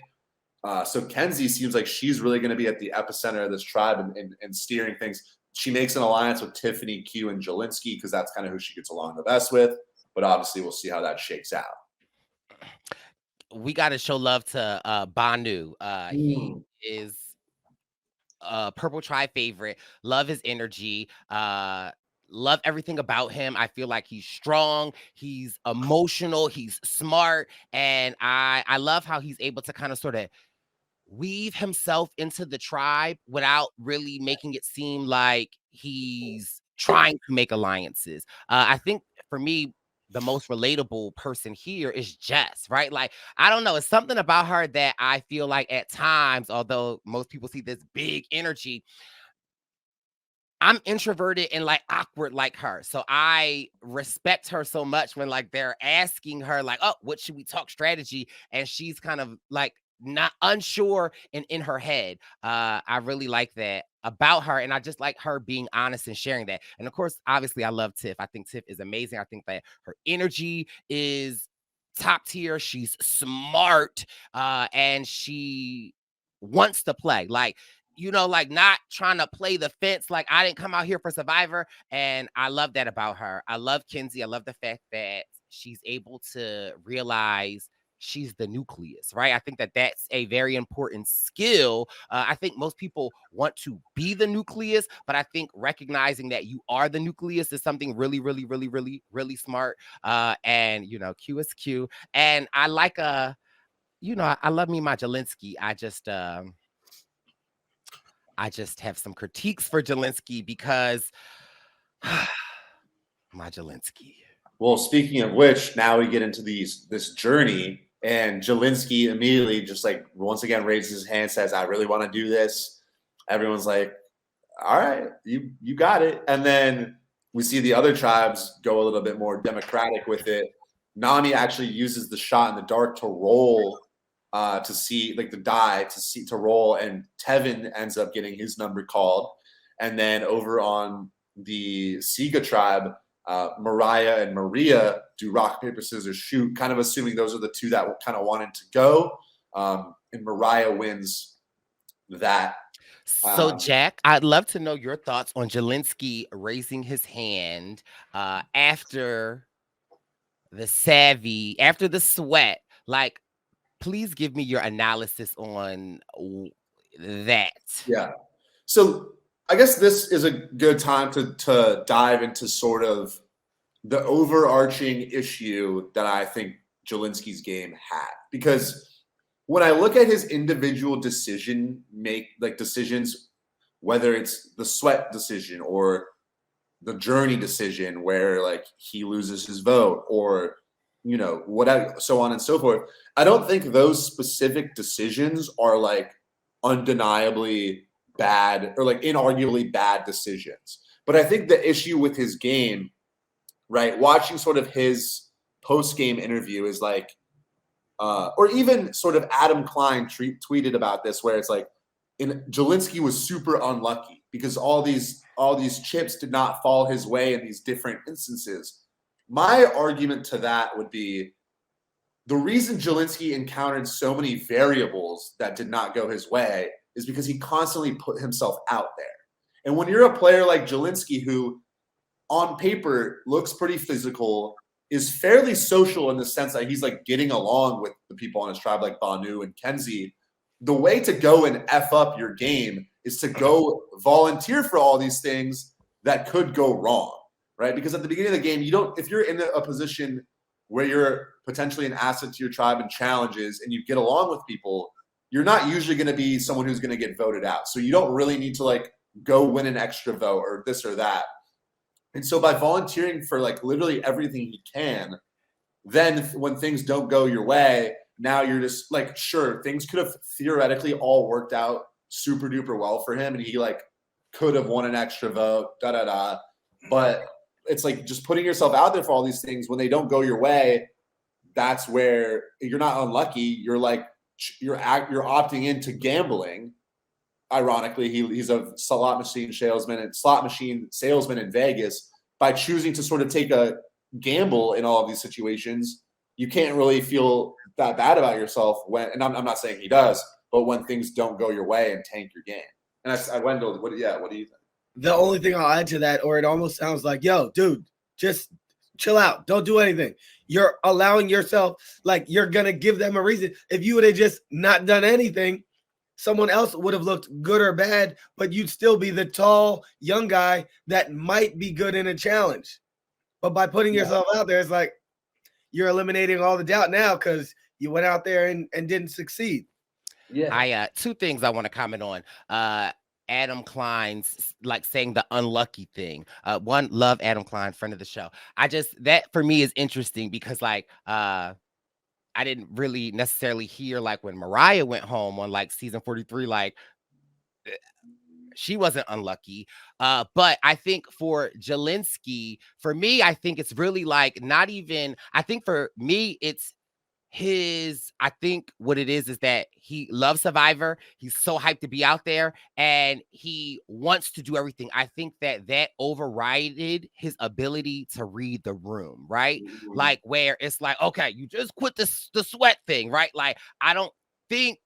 So Kenzie seems like she's really going to be at the epicenter of this tribe and steering things. She makes an alliance with Tiffany, Q, and Jelinaky because that's kind of who she gets along the best with. But obviously, we'll see how that shakes out. We got to show love to Banu. He is a Purple Tribe favorite. Love his energy. Love everything about him. I feel like he's strong. He's emotional. He's smart. And I love how he's able to kind of sort of weave himself into the tribe without really making it seem like he's trying to make alliances. I think for me, the most relatable person here is Jess, right? Like, I don't know. It's something about her that I feel like at times, although most people see this big energy, I'm introverted and like awkward like her. So I respect her so much when like they're asking her like, oh, what should we talk strategy? And she's kind of like not unsure and in her head. I really like that. about her, and I just like her being honest and sharing that. And of course, obviously, I love Tiff. I think Tiff is amazing. I think that her energy is top tier. She's smart, and she wants to play. Like, you know, like not trying to play the fence. Like, I didn't come out here for Survivor. And I love that about her. I love Kenzie. I love the fact that she's able to realize she's the nucleus, right? I think that that's a very important skill. I think most people want to be the nucleus, but I think recognizing that you are the nucleus is something really, really, really, really, really smart. And, you know, Q is Q. And I like, you know, I love me my Jelinaky. I just have some critiques for Jelinaky because my Jelinaky. Well, speaking of which, now we get into this journey, and Jelinaky immediately just like once again raises his hand, says, "I really want to do this." Everyone's like, "All right, you got it." And then we see the other tribes go a little bit more democratic with it. Nany actually uses the shot in the dark to roll, to see like the die to roll, and Tevin ends up getting his number called. And then over on the Siga tribe, Mariah and Maria do rock, paper, scissors, shoot, kind of assuming those are the two that kind of wanted to go. And Mariah wins that. So, Jack, I'd love to know your thoughts on Jelinaky raising his hand after the savvy, after the sweat. Like, please give me your analysis on that. Yeah. So I guess this is a good time to dive into sort of the overarching issue that I think Jelinaky's game had. Because when I look at his individual decisions, whether it's the sweat decision or the journey decision where like he loses his vote, or you know, whatever, so on and so forth, I don't think those specific decisions are like undeniably bad or like inarguably bad decisions. But I think the issue with his game, right, watching sort of his post-game interview is like, or even sort of Adam Klein tweeted about this, where it's like, Jelinaky was super unlucky because all these chips did not fall his way in these different instances. My argument to that would be the reason Jelinaky encountered so many variables that did not go his way is because he constantly put himself out there. And when you're a player like Jelinaky, who on paper looks pretty physical, is fairly social in the sense that he's like getting along with the people on his tribe like Banu and Kenzie, the way to go and F up your game is to go volunteer for all these things that could go wrong, right? Because at the beginning of the game, if you're in a position where you're potentially an asset to your tribe and challenges and you get along with people, you're not usually going to be someone who's going to get voted out. So you don't really need to like go win an extra vote or this or that. And so by volunteering for like literally everything he can, then when things don't go your way, now you're just like, sure, things could have theoretically all worked out super duper well for him, and he like could have won an extra vote, but it's like just putting yourself out there for all these things. When they don't go your way, that's where you're not unlucky. You're like you're opting into gambling. Ironically, he's a slot machine salesman in Vegas. By choosing to sort of take a gamble in all of these situations, you can't really feel that bad about yourself when, and I'm not saying he does, but when things don't go your way and tank your game. And Wendell, what do you think? The only thing I'll add to that, or it almost sounds like, yo, dude, just chill out. Don't do anything. You're allowing yourself, like you're going to give them a reason. If you would have just not done anything, someone else would have looked good or bad, but you'd still be the tall, young guy that might be good in a challenge. But by putting yourself out there, it's like you're eliminating all the doubt now because you went out there and didn't succeed. Yeah. Two things I want to comment on. Adam Klein's like saying the unlucky thing. One, love Adam Klein, friend of the show. That for me is interesting because like I didn't really necessarily hear like when Mariah went home on like season 43, like she wasn't unlucky. But I think for Jelinaky, for me, I think it's really like not even, I think for me, it's I think what it is that he loves Survivor. He's so hyped to be out there and he wants to do everything. I think that overrided his ability to read the room, right? Like where it's like, okay, you just quit the sweat thing, right? Like, I don't think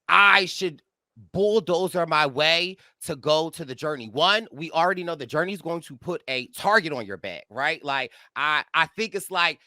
I should bulldozer my way to go to the journey. One, we already know the journey is going to put a target on your back, right? Like, I think it's like,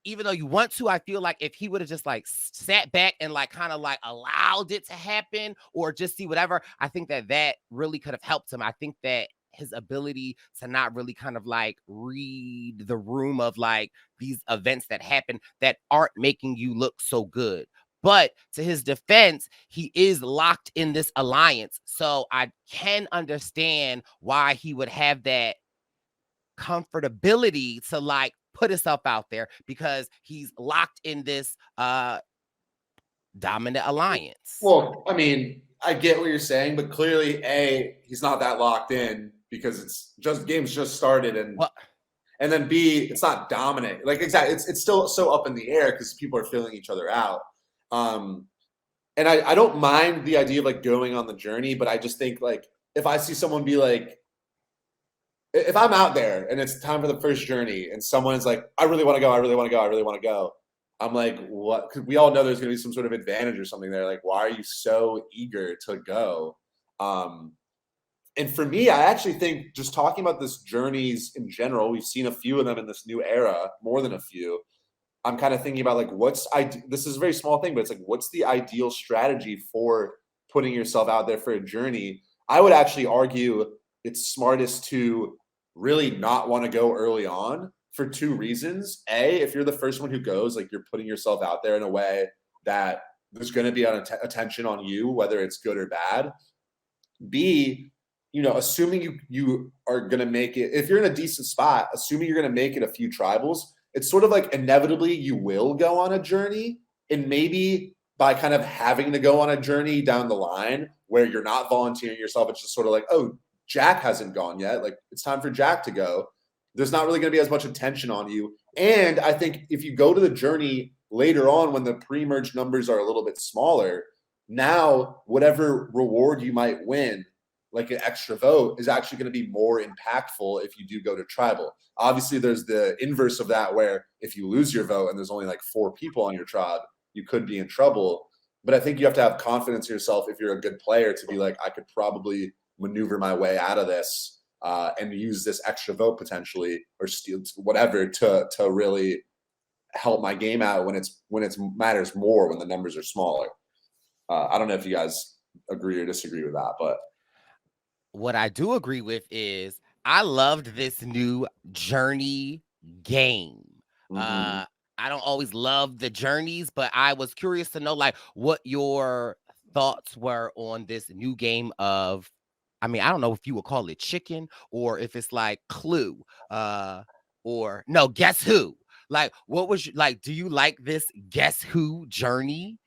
even though you want to, I feel like if he would have just like sat back and like kind of like allowed it to happen or just see whatever, I think that really could have helped him. I think that his ability to not really kind of like read the room of like these events that happen that aren't making you look so good. But to his defense, he is locked in this alliance. So I can understand why he would have that comfortability to like put himself out there because he's locked in this dominant alliance. Well, I mean, I get what you're saying, but clearly, he's not that locked in because it's just games just started, and then B, it's not dominant. Like exactly, it's still so up in the air because people are filling each other out. And I don't mind the idea of like going on the journey, but I just think like if I see someone be like, if I'm out there and it's time for the first journey and someone's like, I really want to go, I really want to go, I really want to go. I'm like, what? Because we all know there's going to be some sort of advantage or something there. Like, why are you so eager to go? And for me, I actually think just talking about this journeys in general, we've seen a few of them in this new era, more than a few. I'm kind of thinking about like, this is a very small thing, but it's like, what's the ideal strategy for putting yourself out there for a journey? I would actually argue it's smartest to really not want to go early on for two reasons. A, if you're the first one who goes, like you're putting yourself out there in a way that there's going to be attention on you, whether it's good or bad. B, assuming you are going to make it, if you're in a decent spot, assuming you're going to make it a few tribals, it's sort of like inevitably you will go on a journey. And maybe by kind of having to go on a journey down the line where you're not volunteering yourself, it's just sort of like, oh, Jack hasn't gone yet. Like it's time for Jack to go. There's not really going to be as much attention on you. And I think if you go to the journey later on when the pre-merge numbers are a little bit smaller, now whatever reward you might win, like an extra vote, is actually going to be more impactful if you do go to tribal. Obviously, there's the inverse of that where if you lose your vote and there's only like 4 people on your tribe, you could be in trouble. But I think you have to have confidence in yourself if you're a good player to be like, I could probably maneuver my way out of this and use this extra vote potentially or steal whatever to really help my game out when it matters more when the numbers are smaller. I don't know if you guys agree or disagree with that, but what I do agree with is I loved this new journey game. I don't always love the journeys, but I was curious to know like what your thoughts were on this new game of, I mean, I don't know if you would call it chicken or if it's like Clue or no, Guess Who? Like, what was like, do you like this Guess Who journey?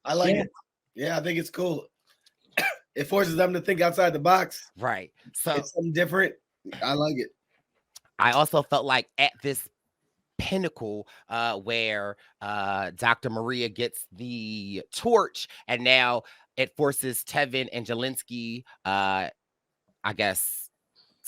I like it. Yeah, I think it's cool. It forces them to think outside the box. Right. So it's something different. I like it. I also felt like at this pinnacle where Dr. Maria gets the torch and now it forces Tevin and Jelinaky, I guess,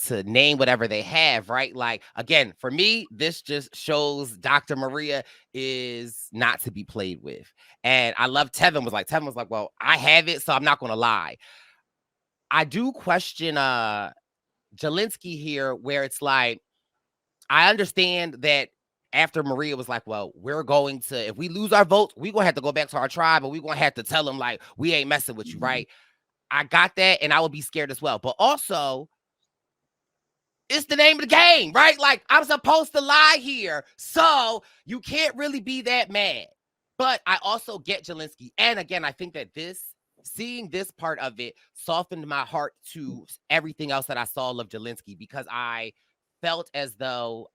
to name whatever they have, right? Like, again, for me, this just shows Dr. Maria is not to be played with. And I love Tevin was like, well, I have it, so I'm not going to lie. I do question Jelinaky here, where it's like, I understand that after Maria was like, well, we're going to, if we lose our votes, we're going to have to go back to our tribe and we're going to have to tell them, like, we ain't messing with you, right? I got that, and I would be scared as well. But also, it's the name of the game, right? Like, I'm supposed to lie here, so you can't really be that mad. But I also get Jelinaky. And again, I think that seeing this part of it softened my heart to everything else that I saw of Jelinaky, because I felt as though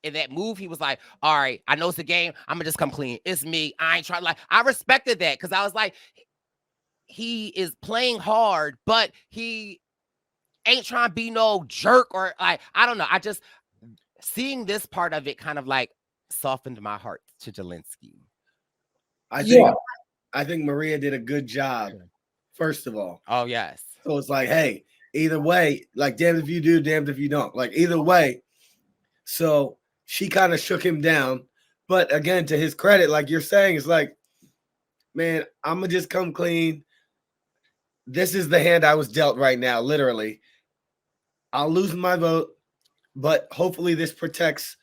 in that move, he was like, all right, I know it's a game. I'm going to just come clean. It's me. I ain't trying. Like, I respected that because I was like, he is playing hard, but he ain't trying to be no jerk or like, I don't know. I just seeing this part of it kind of like softened my heart to Jelinaky. I think Maria did a good job, first of all. Oh, yes. So it's like, hey, either way, like, damned if you do, damned if you don't. Like, either way. So she kind of shook him down. But again, to his credit, like you're saying, it's like, man, I'm going to just come clean. This is the hand I was dealt right now, literally. I'll lose my vote, but hopefully this protects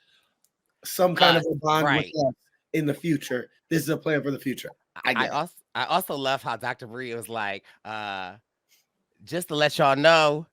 some kind of a bond with us in the future. This is a plan for the future. I also love how Dr. Maria was like, just to let y'all know,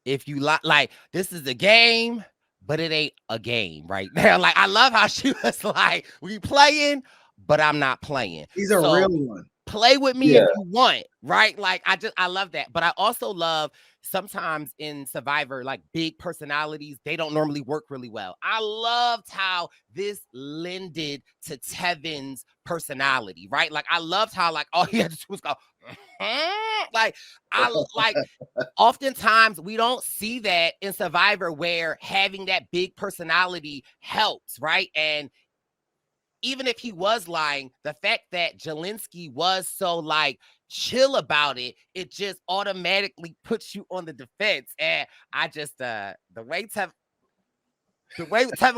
if you like, this is a game, but it ain't a game right now. Like, I love how she was like, we playing, but I'm not playing. He's a real one. Play with me if you want, right? Like, I love that. But I also love sometimes in Survivor, like big personalities, they don't normally work really well. I loved how this lended to Tevin's personality, right? Like, I loved how, like, all he had to do was go, like, oftentimes we don't see that in Survivor where having that big personality helps, right? And even if he was lying, the fact that Jelinaky was so like chill about it, it just automatically puts you on the defense. And I just the way Tevin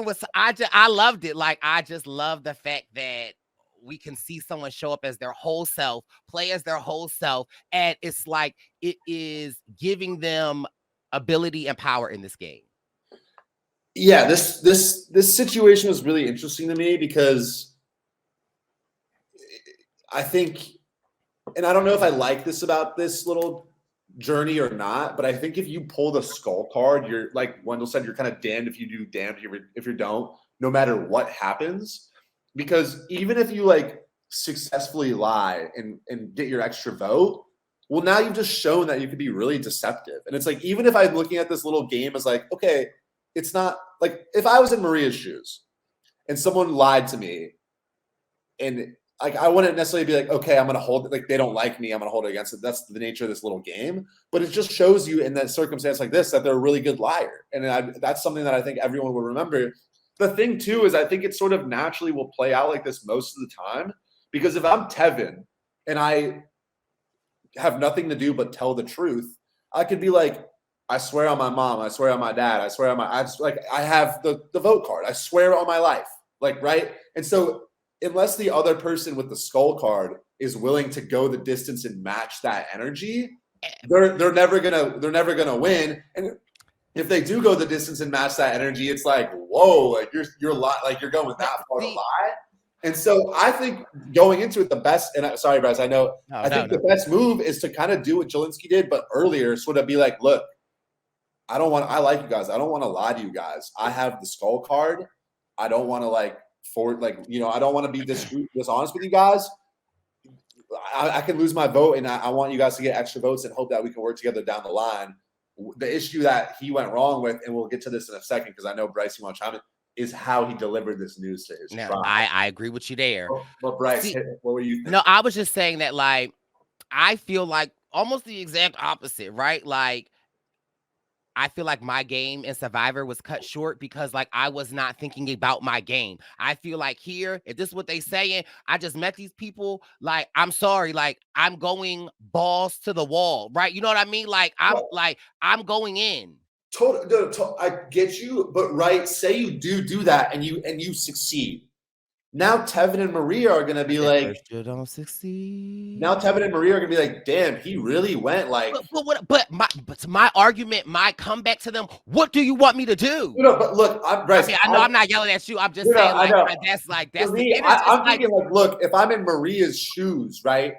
was, I loved it. Like, I just love the fact that we can see someone show up as their whole self, play as their whole self, and it's like it is giving them ability and power in this game. Yeah, this situation was really interesting to me because I think, and I don't know if I like this about this little journey or not, but I think if you pull the skull card, you're, like Wendell said, you're kind of damned if you do, damned if you don't, no matter what happens. Because even if you like successfully lie and get your extra vote, well, now you've just shown that you could be really deceptive. And it's like, even if I'm looking at this little game as like, okay, it's not like if I was in Maria's shoes and someone lied to me and like, I wouldn't necessarily be like, okay, I'm going to hold it. Like, they don't like me, I'm going to hold it against it. That's the nature of this little game. But it just shows you in that circumstance like this that they're a really good liar. And that's something that I think everyone will remember. The thing, too, is I think it sort of naturally will play out like this most of the time. Because if I'm Tevin and I have nothing to do but tell the truth, I could be like, I swear on my mom, I swear on my dad, I swear on I have the vote card. I swear on my life. Like, right? And so unless the other person with the skull card is willing to go the distance and match that energy, they're never gonna win. And if they do go the distance and match that energy, it's like, whoa, like you're you're going that far to lie. And so I think going into it, the best, and sorry, Brice, I know, I think the best move is to kind of do what Jelinaky did, but earlier sort of be like, look, I like you guys. I don't want to lie to you guys. I have the skull card. I don't want to I don't want to be dishonest with you guys. I can lose my vote, and I want you guys to get extra votes and hope that we can work together down the line. The issue that he went wrong with, and we'll get to this in a second because I know Brice, you want to chime in, is how he delivered this news to his tribe. I agree with you there. But Brice, what were you thinking? No, I was just saying that, like, I feel like almost the exact opposite, right? Like, I feel like my game in Survivor was cut short because, like, I was not thinking about my game. I feel like here, if this is what they saying, I just met these people. Like, I'm sorry, like, I'm going balls to the wall, right? You know what I mean? Like, I'm going in. I get you, but right, say you do that and you succeed. Now Tevin and Maria are gonna be like, you don't succeed. Now Tevin and Maria are gonna be like, damn, he really went like. But to my argument, my comeback to them, what do you want me to do? No, but look, Brice, I know I'm not yelling at you. I'm just saying, like, that's for me. I'm thinking like, look, if I'm in Maria's shoes, right,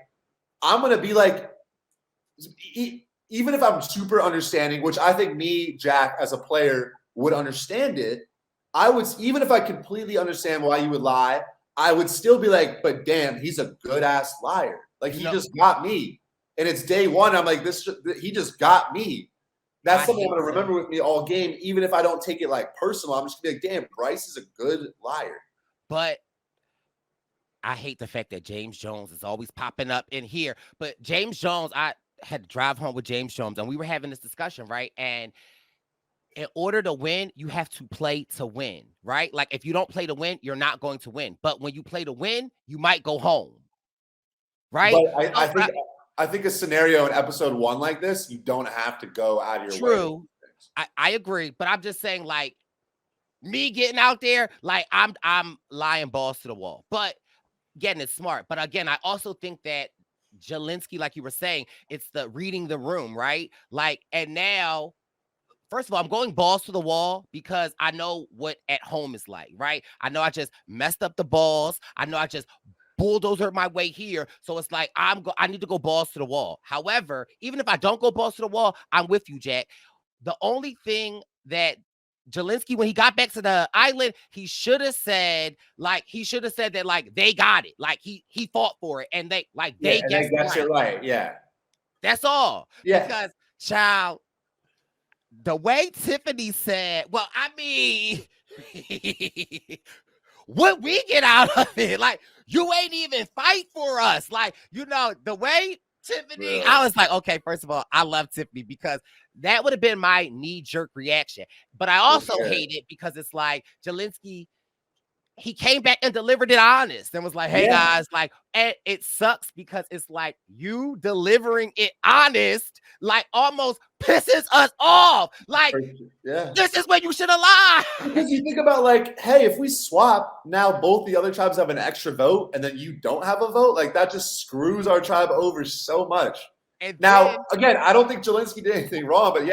I'm gonna be like, even if I'm super understanding, which I think me, Jack, as a player would understand it. I would, even if I completely understand why you would lie, I would still be like, but damn, he's a good ass liar. Like, he just got me. And it's day one. I'm like, he just got me. That's something I'm going to remember with me all game. Even if I don't take it like personal, I'm just going to be like, damn, Brice is a good liar. But I hate the fact that James Jones is always popping up in here. But James Jones, I had to drive home with James Jones and we were having this discussion, right? And in order to win, you have to play to win, right? Like if you don't play to win, you're not going to win. But when you play to win, you might go home, right? But I think a scenario in episode 1 like this, you don't have to go out of your way. True. I agree, but I'm just saying, like, me getting out there, like I'm lying balls to the wall, but getting it smart. But again, I also think that Jelinaky, like you were saying, it's the reading the room, right? Like, and now, first of all, I'm going balls to the wall because I know what at home is like, right? I know I just messed up the balls. I know I just bulldozer my way here. So it's like I need to go balls to the wall. However, even if I don't go balls to the wall, I'm with you, Jack. The only thing that Jelinaky, when he got back to the island, he should have said that like they got it, like he fought for it, and they guessed it right. Yeah, that's all. Yeah, because child, the way Tiffany said, well, I mean, what we get out of it, like you ain't even fight for us, like the way Tiffany, yeah. I was like, okay, first of all, I love Tiffany because that would have been my knee-jerk reaction. But I also hate it because it's like Jelinaky, he came back and delivered it honest and was like, hey guys, like, and it sucks because it's like you delivering it honest, like almost pisses us off. Like, this is when you should have lied. Because you think about like, hey, if we swap, now both the other tribes have an extra vote and then you don't have a vote, like that just screws our tribe over so much. And now, again, I don't think Jelinaky did anything wrong, but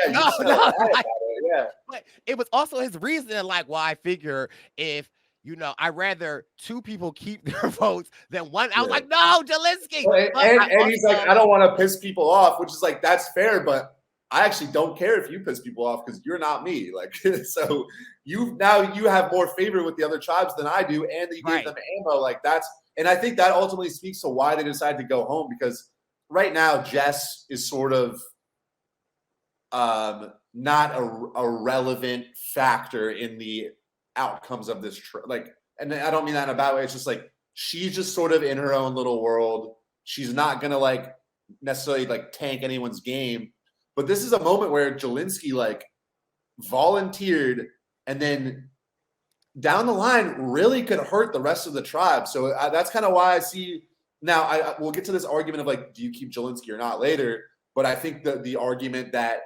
but it was also his reason, like, well, I figure if I'd rather two people keep their votes than one. I was like, no, Jelinaky. And he's like, I don't want to piss people off, which is like, that's fair, but I actually don't care if you piss people off because you're not me. Like, so you have more favor with the other tribes than I do, and you gave them ammo. Like and I think that ultimately speaks to why they decided to go home, because right now Jess is sort of not a relevant factor in the outcomes of this and I don't mean that in a bad way. It's just like she's just sort of in her own little world. She's not gonna like necessarily like tank anyone's game. But this is a moment where Jelinaky like volunteered and then down the line really could hurt the rest of the tribe. So that's kind of why I see now. We'll get to this argument of like, do you keep Jelinaky or not later? But I think the argument that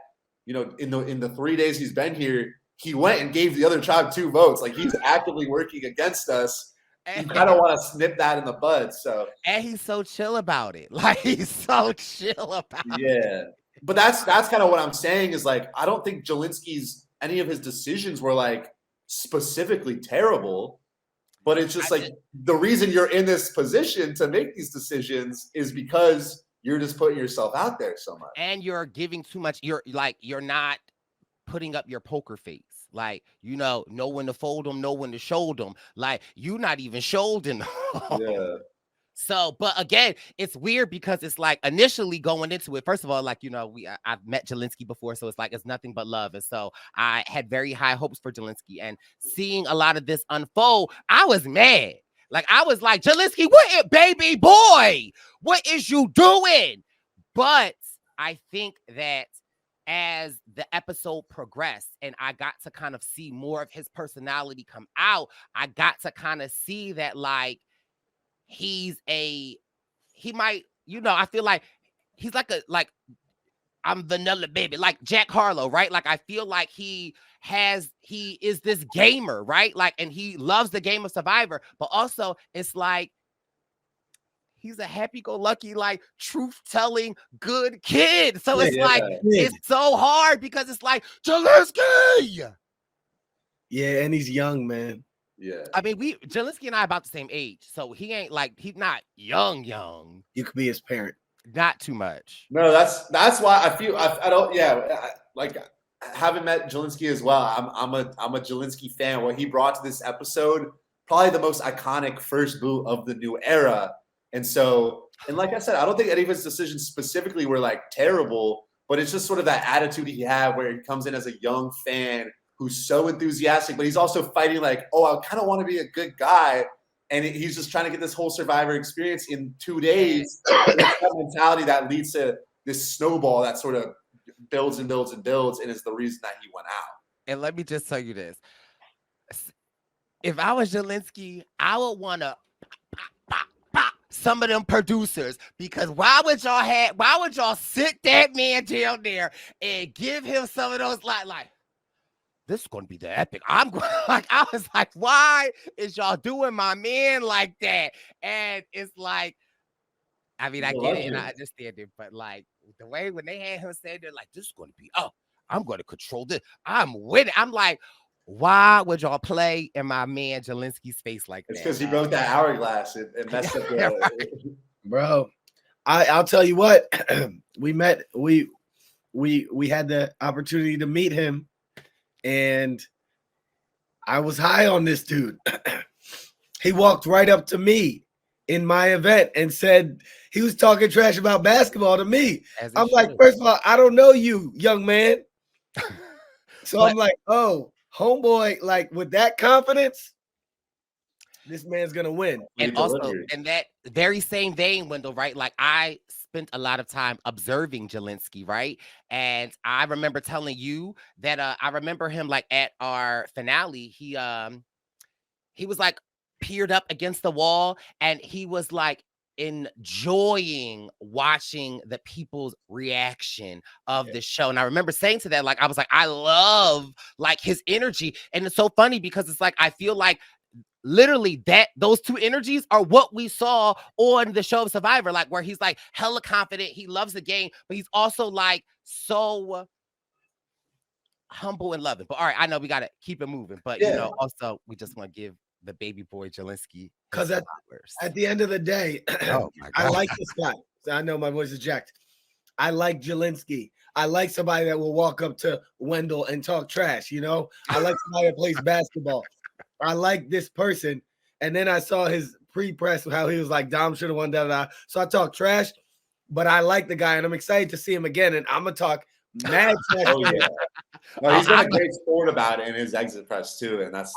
in the 3 days he's been here, he went and gave the other tribe 2 votes. Like he's actively working against us. You kind of want to snip that in the bud. So and he's so chill about it. Like he's so chill about it. Yeah. But that's kind of what I'm saying is like, I don't think Jelinaky's any of his decisions were like specifically terrible, but it's just the reason you're in this position to make these decisions is because you're just putting yourself out there so much. And you're giving too much. You're not putting up your poker face. Like, know when to fold them, know when to show them. Like, you not even shouldering them. Yeah. So, but again, it's weird because it's like initially going into it, first of all, like, I've met Jelinaky before, so it's like, it's nothing but love. And so I had very high hopes for Jelinaky, and seeing a lot of this unfold, I was mad. Like, I was like, Jelinaky, baby boy, what is you doing? But I think that as the episode progressed and I got to kind of see more of his personality come out, I got to kind of see that like, he might, I feel like he's like I'm vanilla baby, like Jack Harlow, right? Like I feel like he is this gamer, right? Like, and he loves the game of Survivor, but also it's like he's a happy-go-lucky, like truth-telling, good kid. So it's it's so hard because it's like Jelinaky. Yeah, and he's young, man. Yeah. I mean, Jelinaky and I are about the same age, so he ain't like, he's not young. You could be his parent. Not too much. No, that's why I feel I don't. Yeah, like haven't met Jelinaky as well. I'm a Jelinaky fan. What he brought to this episode, probably the most iconic first boot of the new era. And so, and like I said, I don't think any of his decisions specifically were like terrible, but it's just sort of that attitude he had where he comes in as a young fan who's so enthusiastic, but he's also fighting like, oh, I kind of want to be a good guy. And he's just trying to get this whole Survivor experience in 2 days. That mentality that leads to this snowball that sort of builds and builds and builds, and is the reason that he went out. And let me just tell you this. If I was Jelinaky, I would want to some of them producers, because why would y'all sit that man down there and give him some of those like this is going to be the epic. I'm going like, I was like, why is y'all doing my man like that? And it's like, I mean, I get it and I understand it, but like the way when they had him say they're like, this is going to be, I'm going to control this. I'm with it. I'm like, why would y'all play in my man Jelinaky's face like that? It's because he broke that hourglass and messed up the Bro. I'll tell you what, we had the opportunity to meet him, and I was high on this dude. He walked right up to me in my event and said he was talking trash about basketball to me. I'm like, first of all, I don't know you, young man. So I'm like, oh, homeboy, like with that confidence, this man's gonna win. And also, in that very same vein, Wendell, right? Like I spent a lot of time observing Jelinaky, right? And I remember telling you that I remember him like at our finale, he was like peered up against the wall and he was like enjoying watching the people's reaction of the show. And I remember saying to that, like, I was like, I love like his energy. And it's so funny because it's like, I feel like literally those two energies are what we saw on the show of Survivor, like where he's like hella confident, he loves the game, but he's also like so humble and loving. But all right, I know we got to keep it moving, but you know, also we just want to give the baby boy Jelinaky, because at the end of the day, I like this guy. I know my voice is jacked. I like Jelinaky. I like somebody that will walk up to Wendell and talk trash. You know, I like somebody that plays basketball. I like this person. And then I saw his pre-press, how he was like, Dom should have won, da. So I talk trash, but I like the guy and I'm excited to see him again. And I'm going to talk mad trash. Oh, yeah. No, he's been a great sport about it in his exit press too. And that's,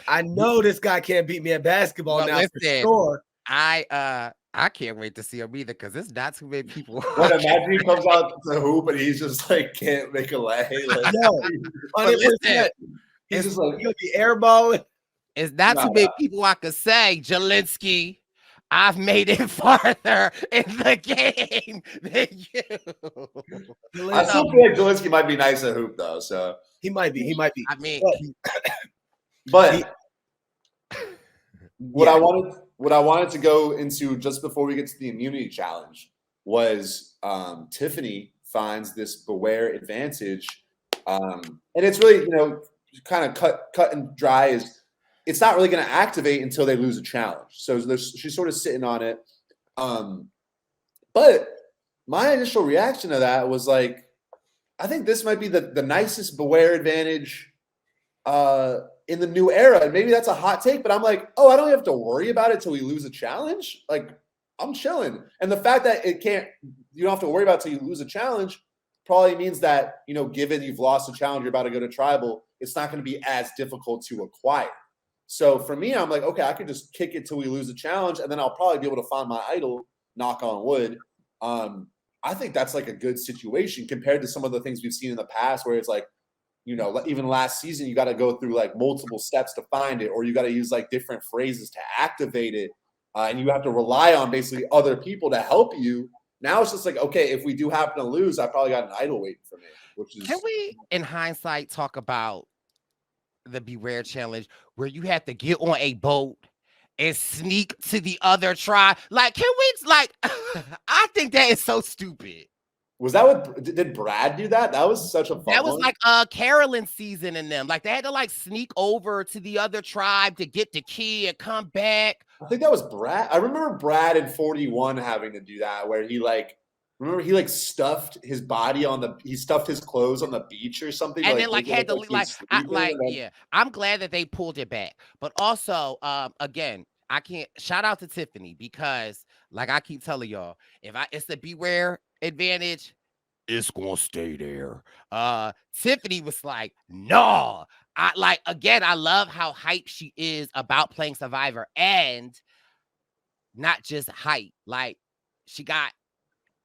I know this guy can't beat me at basketball now for sure. I can't wait to see him either because there's not too many people. But imagine he comes out to hoop and he's just like can't make a lay. Like, no, 100%. He's just like he'll be airballing. It's not too many people I could say, Jelinaky, I've made it farther in the game than you. I still feel like Jelinaky might be nice at hoop though. So he might be. I mean, but what I wanted to go into just before we get to the immunity challenge was Tiffany finds this beware advantage, and it's really, you know, kind of cut and dry. Is it's not really going to activate until they lose a challenge. So she's sort of sitting on it. But my initial reaction to that was like, I think this might be the nicest beware advantage in the new era. And maybe that's a hot take, but I'm like, oh, I don't have to worry about it till we lose a challenge. Like, I'm chilling. And the fact that you don't have to worry about it till you lose a challenge probably means that, you know, given you've lost a challenge, you're about to go to tribal, it's not going to be as difficult to acquire. So for me, I'm like, okay, I could just kick it till we lose a challenge, and then I'll probably be able to find my idol, knock on wood. I think that's like a good situation compared to some of the things we've seen in the past where it's like, you know, even last season, you got to go through like multiple steps to find it, or you got to use like different phrases to activate it. And you have to rely on basically other people to help you. Now it's just like, okay, if we do happen to lose, I probably got an idol waiting for me. Which is, can we, in hindsight, talk about the Beware Challenge where you have to get on a boat and sneak to the other tribe? Like, can we, like, I think that is so stupid. Was that what, did Brad do that? That was such a fun That was one. like Carolyn's season in them. Like, they had to like sneak over to the other tribe to get the key and come back. I think that was Brad. I remember Brad in 41 having to do that, where he like, remember he like stuffed his body he stuffed his clothes on the beach or something. And then like had to yeah. I'm glad that they pulled it back. But also, again, I can't shout out to Tiffany because like I keep telling y'all, it's the Beware advantage, it's gonna stay there. Tiffany was like, no. I love how hype she is about playing Survivor, and not just hype. Like, she got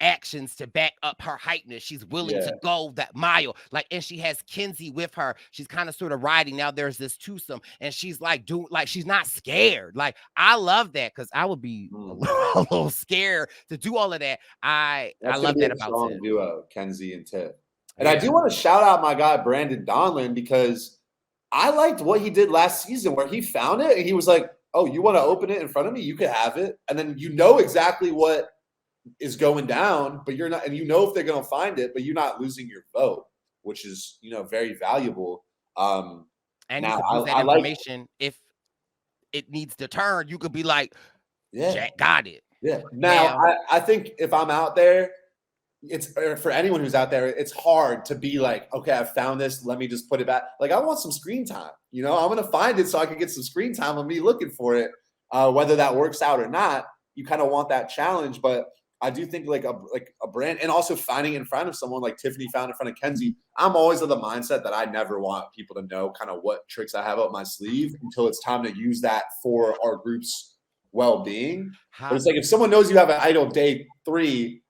actions to back up her hypeness. She's willing to go that mile. Like, and she has Kenzie with her. She's kind of sort of riding. Now there's this twosome, and she's like she's not scared. Like, I love that, because I would be a little scared to do all of that. I love that about Tiff. Duo, Kenzie and Tiff. And I do want to shout out my guy Brandon Donlin, because I liked what he did last season, where he found it and he was like, "Oh, you want to open it in front of me? You can have it." And then you know exactly what is going down, but you're not, and you know if they're going to find it, but you're not losing your vote, which is, very valuable. And now, you can use that information if it needs to turn. You could be like, Jack got it. Yeah. Now, I think if I'm out there, it's for anyone who's out there, it's hard to be like, okay, I found this, let me just put it back. Like, I want some screen time. I'm going to find it so I can get some screen time of me looking for it. Whether that works out or not, you kind of want that challenge. But I do think like a brand, and also finding in front of someone like Tiffany found in front of Kenzie. I'm always of the mindset that I never want people to know kind of what tricks I have up my sleeve until it's time to use that for our group's well-being. But it's like, if someone knows you have an idol day 3,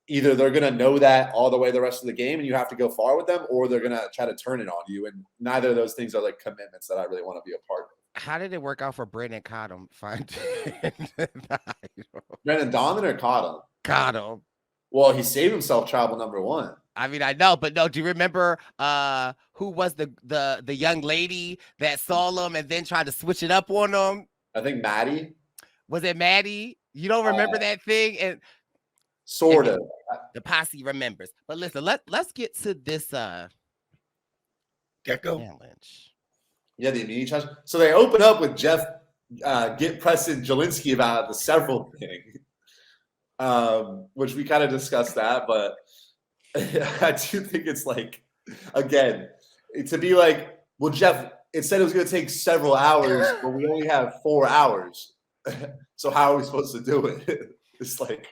either they're going to know that all the way the rest of the game and you have to go far with them, or they're going to try to turn it on you. And neither of those things are like commitments that I really want to be a part of. How did it work out for Brandon Cottom? Brandon Donlin or Cottom? Cottom. Well, he saved himself travel number 1. I mean, I know, but no, do you remember who was the young lady that saw him and then tried to switch it up on him? I think Maddie. Was it Maddie? You don't remember that thing? And sort of. The posse remembers. But listen, let's get to this Gecko challenge. Yeah, the immunity challenge. So they open up with Jeff pressing Jelinaky about the several thing, which we kind of discussed that, but I do think it's like, again, to be like, well, Jeff, it said it was going to take several hours, but we only have 4 hours. So how are we supposed to do it? It's like,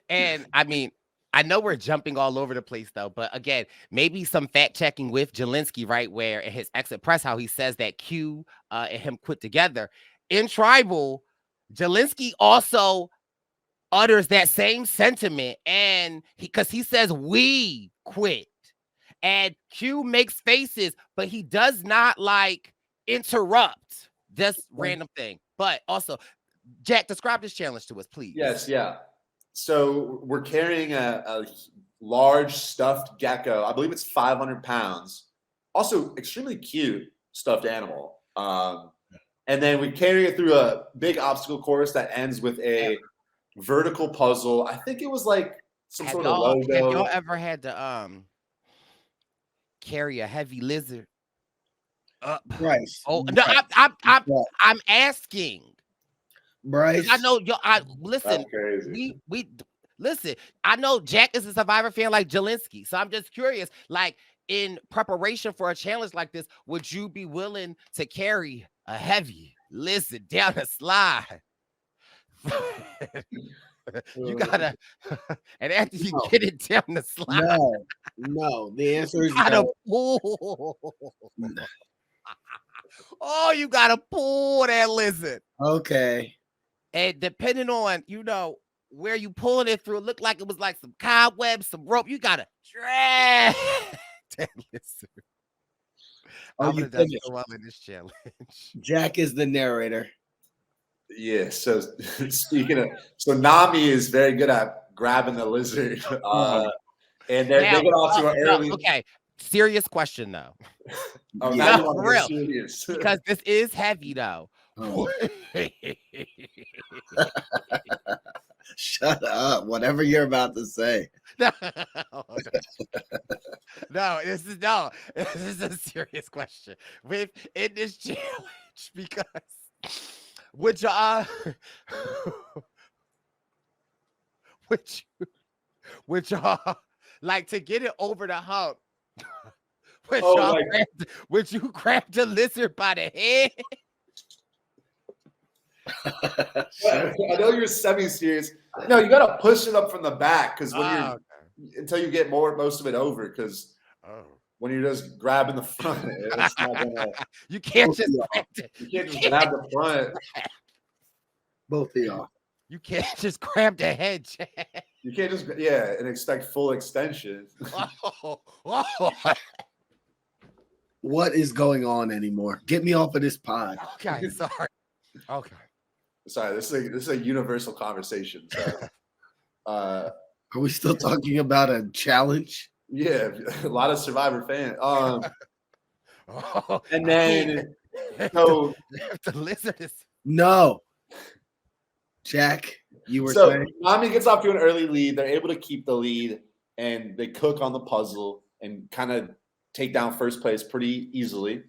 and I mean, I know we're jumping all over the place though, but again, maybe some fact checking with Jelinaky, right? Where in his exit press, how he says that Q and him quit together. In Tribal, Jelinaky also utters that same sentiment, and because he says we quit, and Q makes faces, but he does not like interrupt this random thing. But also, Jack, describe this challenge to us, please. Yes, yeah. So we're carrying a large stuffed gecko. I believe it's 500 pounds. Also, extremely cute stuffed animal. And then we carry it through a big obstacle course that ends with a vertical puzzle. I think it was like some sort of logo. Have y'all ever had to carry a heavy lizard up? Brice. Oh no, I'm asking. Brice. I know listen. We listen. I know Jack is a Survivor fan like Jelinaky, so I'm just curious. Like, in preparation for a challenge like this, would you be willing to carry a heavy lizard down a slide? You gotta, and after you get it down the slide, no. The answer is no. Oh, you gotta pull that lizard. Okay. And depending on, where you pulling it through, it looked like it was like some cobwebs, some rope. You gotta drag that lizard. I'm gonna do so well in this challenge. Jack is the narrator. Yeah. So speaking of, Nami is very good at grabbing the lizard, and they get off to an early. Okay. Serious question though. For real, because this is heavy though. Oh. Shut up! Whatever you're about to say. No, this is a serious question. In this challenge, because would y'all like to get it over the hump? Would you grab the lizard by the head? I know you're semi-serious. No, you got to push it up from the back because until you get most of it over. Because when you're just grabbing the front, it's not gonna. You can't just grab the front. Both of y'all. You can't just grab the head, Jack. You can't just and expect full extension. What is going on anymore? Get me off of this pod. Okay, sorry. Okay. Sorry, this is a universal conversation. So, Are we still talking about a challenge? yeah, a lot of Survivor fans. And then so the lizard is No. Jack, you were so saying Miami gets off to an early lead. They're able to keep the lead, and they cook on the puzzle and kind of take down first place pretty easily.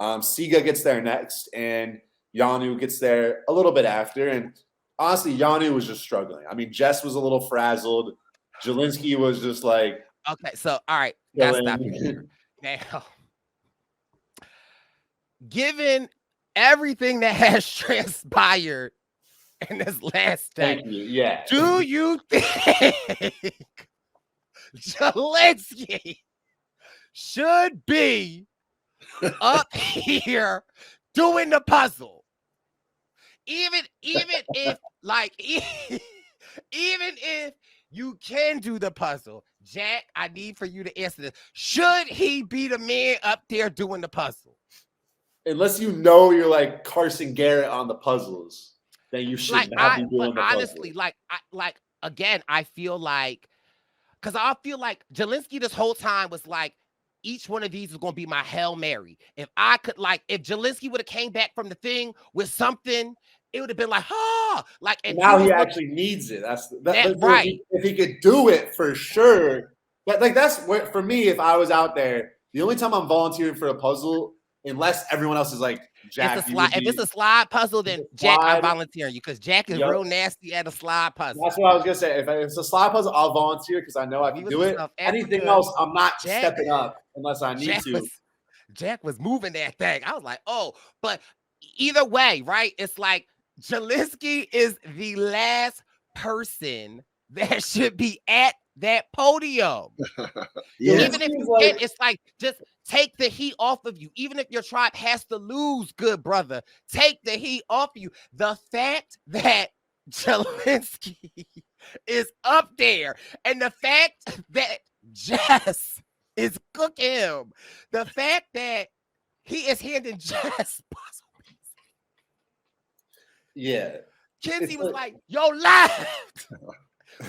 Siga gets there next, and Yanu gets there a little bit after. And honestly, Yanu was just struggling. I mean, Jess was a little frazzled. Jelinaky was just like, okay. So, all right, gotta stop you here. Now, given everything that has transpired in this last day, thank you. Yeah. do you think Jelinaky should be up here doing the puzzle? Even if even if you can do the puzzle, Jack, I need for you to answer this. Should he be the man up there doing the puzzle? Unless you know you're like Carson Garrett on the puzzles, then you should not be doing the honestly, puzzle. Again, I feel like, because I feel like Jelinaky this whole time was like, each one of these is going to be my Hail Mary. If I could, if Jelinaky would have came back from the thing with something, it would have been like, and now he actually needs it. That's right. If he could do it for sure. But that's what, for me, if I was out there, the only time I'm volunteering for a puzzle, unless everyone else is like, Jack, if it's a slide puzzle, then Jack, I'm volunteering you, because Jack is real nasty at a slide puzzle. That's what I was gonna say. If it's a slide puzzle, I'll volunteer because I know I can do it. Anything else, I'm not stepping up unless I need to. Jack was moving that thing. I was like, oh, but either way, right? It's like Jelinaky is the last person that should be at that podium. Even if you can, it's like, just take the heat off of you. Even if your tribe has to lose, good brother, take the heat off of you. The fact that Jelinaky is up there, and the fact that Jess is cooking him, the fact that he is handing Jess puzzle pieces. Yeah. Kenzie was like, yo, left.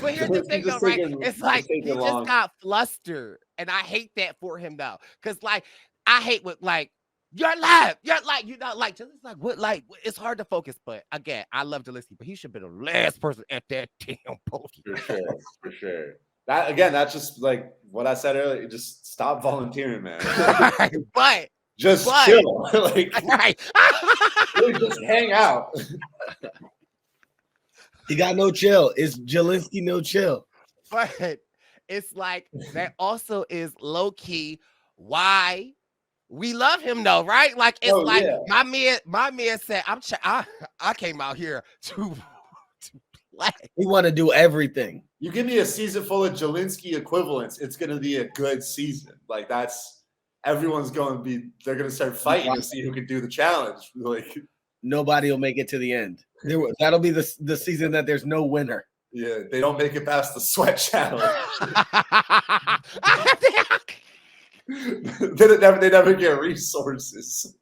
But here's the thing, though, right? It's like he just got flustered, and I hate that for him, though, because I hate what you're live, just what it's hard to focus. But again, I love Jelinaky, but he should be the last person at that damn podium. For sure. That's just like what I said earlier. Just stop volunteering, man. but chill, right? Just hang out. He got no chill. It's Jelinaky no chill. But it's like that also is low key why we love him, though, right? Like my man said, I came out here to play. We want to do everything. You give me a season full of Jelinaky equivalents, it's gonna be a good season. Like everyone's gonna be. They're gonna start fighting to see who can do the challenge. Nobody will make it to the end. That'll be the season that there's no winner. Yeah, they don't make it past the sweat challenge. they never get resources.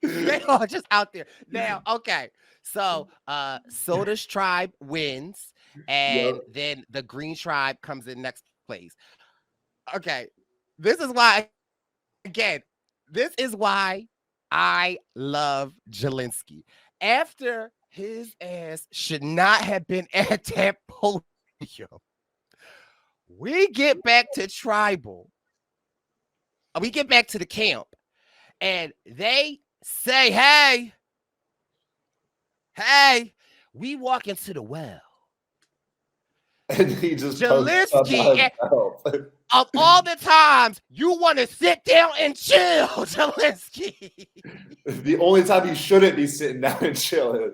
They are just out there. Now, okay. So Soda's tribe wins, and then the green tribe comes in next place. Okay. This is why I love Jelinaky. After his ass should not have been at that podium, we get back to tribal. We get back to the camp, and they say, hey, we walk into the well. And he just Jelinaky, of all the times you want to sit down and chill, Jelinaky. The only time you shouldn't be sitting down and chilling.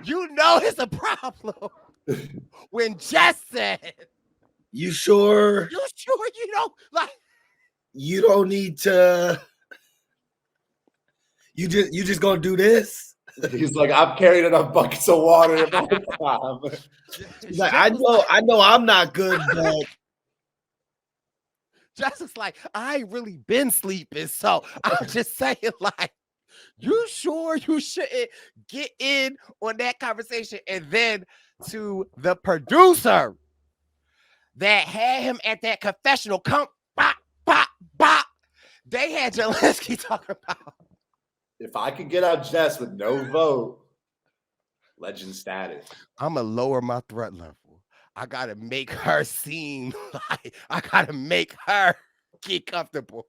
You know it's a problem. When Jess said, You sure you don't you don't need to. You just gonna do this? He's like, I've carried enough buckets of water in my time. He's like, I know I'm not good, but Jess is like, I ain't really been sleeping, so I'm just saying, like, you sure you shouldn't get in on that conversation? And then to the producer that had him at that confessional, come, bop, bop, bop. They had Jelinaky talking about, if I could get out Jess with no vote, legend status. I'm going to lower my threat level. I got to make her seem like, I got to make her get comfortable.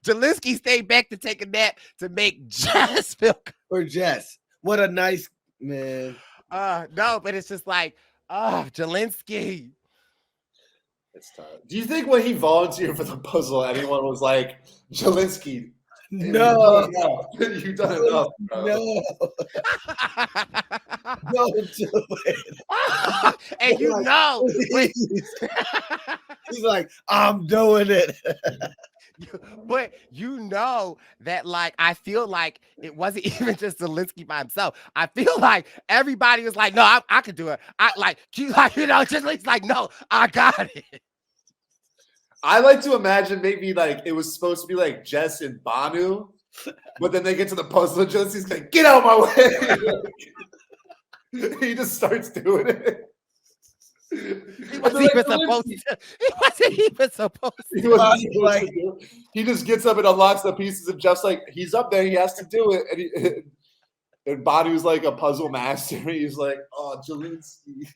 Jelinaky stayed back to take a nap to make Jess feel good. For Jess. What a nice man. No, but it's just like, Jelinaky. It's tough. Do you think when he volunteered for the puzzle, anyone was like, Jelinaky, No. You've done enough, bro. No. Don't do it. And you know, he's like, I'm doing it. but you know that, like, I feel like it wasn't even just Jelinaky by himself. I feel like everybody was like, no, I could do it. Just like, no, I got it. I like to imagine maybe like it was supposed to be like Jess and Banu, but then they get to the puzzle and Jessie's like, get out of my way. He just starts doing it. He wasn't even supposed to. He just gets up and unlocks the pieces of Jeff's like, he's up there, he has to do it. And Banu's like a puzzle master. He's like, oh, Jelinaky.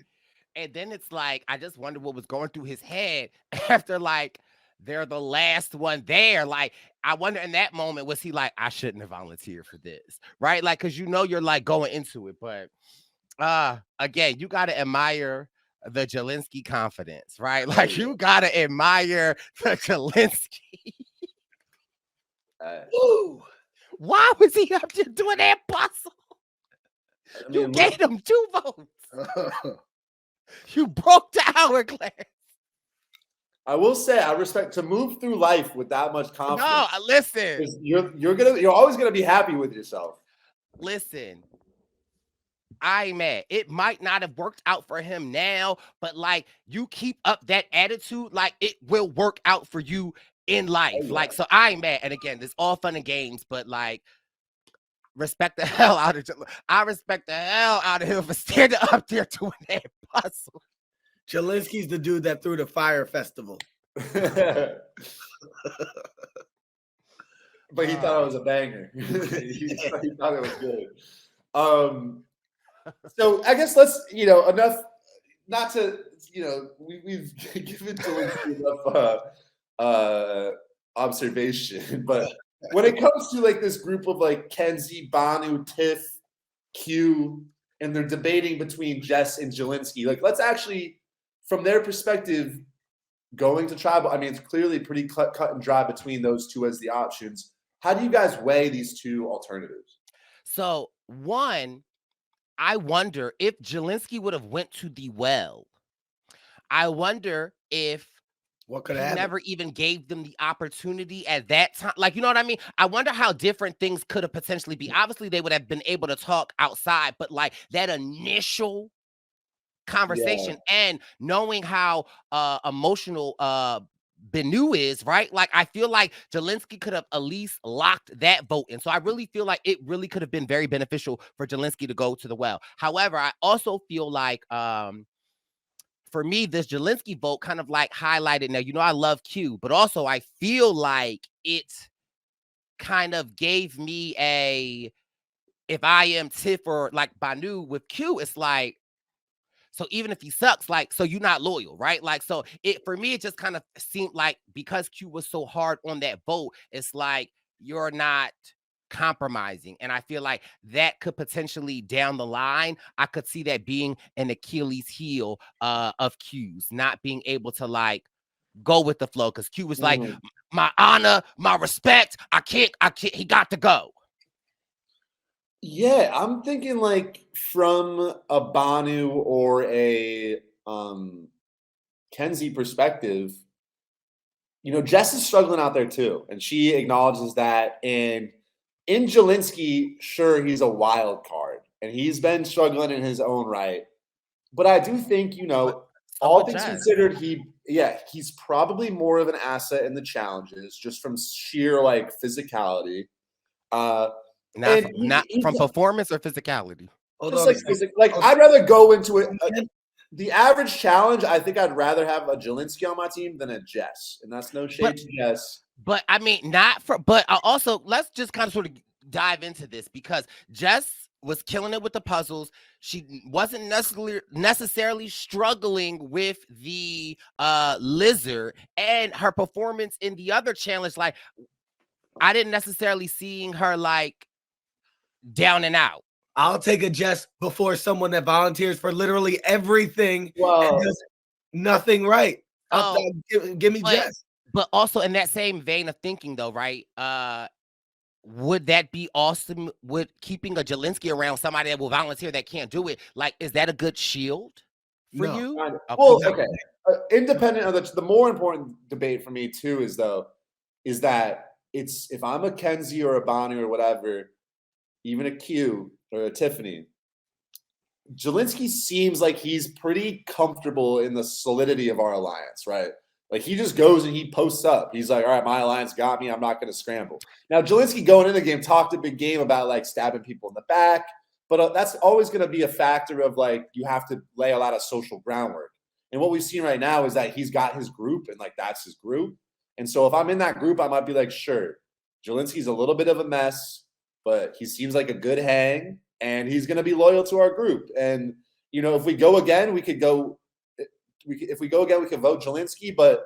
And then it's like, I just wonder what was going through his head after, like, they're the last one there. Like, I wonder in that moment, was he like, I shouldn't have volunteered for this, right? Like, because you're like going into it. But again, you got to admire the Jelinaky confidence, right? Like, you got to admire the Jelinaky. Why was he up there doing that puzzle? You gave him 2 votes. You broke the hourglass. I will say, I respect to move through life with that much confidence. No, listen. You're always gonna be happy with yourself. Listen, I ain't mad. It might not have worked out for him now, but like, you keep up that attitude, like, it will work out for you in life. Oh, yeah. Like, so I ain't mad. And again, it's all fun and games, but like, respect the hell out of him. I respect the hell out of him for standing up there doing that puzzle. Jelinaky's the dude that threw the fire festival. But he thought it was a banger. he thought it was good. So I guess let's, enough, not to, we've given Jelinaky enough observation, but when it comes to like this group of like Kenzie, Banu, Tiff, Q, and they're debating between Jess and Jelinaky, like, let's actually, from their perspective, going to tribal, I mean, it's clearly pretty cut and dry between those two as the options. How do you guys weigh these two alternatives? So, one, I wonder if Jelinaky would have went to the well. I wonder if what could he happen? Never even gave them the opportunity at that time. Like, you know what I mean? I wonder how different things could have potentially been. Obviously, they would have been able to talk outside, but like that initial conversation and knowing how emotional Benu is, right? Like, I feel like Jelinaky could have at least locked that vote in. So I really feel like it really could have been very beneficial for Jelinaky to go to the well. However, I also feel like for me, this Jelinaky vote kind of like highlighted. Now, I love Q, but also I feel like it kind of gave me if I am Tiff or like Banu with Q, it's like, so even if he sucks, like, so you're not loyal, right? Like, so for me, it just kind of seemed like because Q was so hard on that vote, it's like you're not compromising. And I feel like that could potentially down the line, I could see that being an Achilles heel of Q's, not being able to like go with the flow. Because Q was like, my honor, my respect, I can't, he got to go. Yeah, I'm thinking like from a Banu or a Kenzie perspective, Jess is struggling out there too. And she acknowledges that. And in Jelinaky, sure, he's a wild card. and he's been struggling in his own right. But I do think, So all would things Jess. considered, he's probably more of an asset in the challenges, just from sheer like physicality. Not And from performance or physicality. Hold just on a like second. like Hold I'd rather go into it. on. The average challenge, I think I'd rather have a Jelinaky on my team than a Jess, and that's no shade to Jess. But I mean, not for. But also, let's just kind of sort of dive into this because Jess was killing it with the puzzles. She wasn't necessarily struggling with the lizard, and her performance in the other challenge, like I didn't necessarily seeing her like down and out. I'll take a Jess before someone that volunteers for literally everything and does nothing right. Give me Jess. But also in that same vein of thinking, though, right? Would that be awesome? Would keeping a Jelinaky around somebody that will volunteer that can't do it, like, is that a good shield for No. you? Kind of. Okay. Well, okay. Independent of the more important debate for me too is that it's if I'm a Kenzie or a Bonnie or whatever, even a Q or a Tiffany, Jelinaky seems like he's pretty comfortable in the solidity of our alliance, right? Like he just goes and he posts up. He's like, all right, my alliance got me. I'm not going to scramble. Now, Jelinaky going in the game talked a big game about like stabbing people in the back, but that's always going to be a factor of like you have to lay a lot of social groundwork. And what we've seen right now is that he's got his group and like that's his group. And so if I'm in that group, I might be like, sure, Jelinaky's a little bit of a mess, but he seems like a good hang and he's going to be loyal to our group. And, if we go again, we could go. If we go again, we can vote Jelinaky. But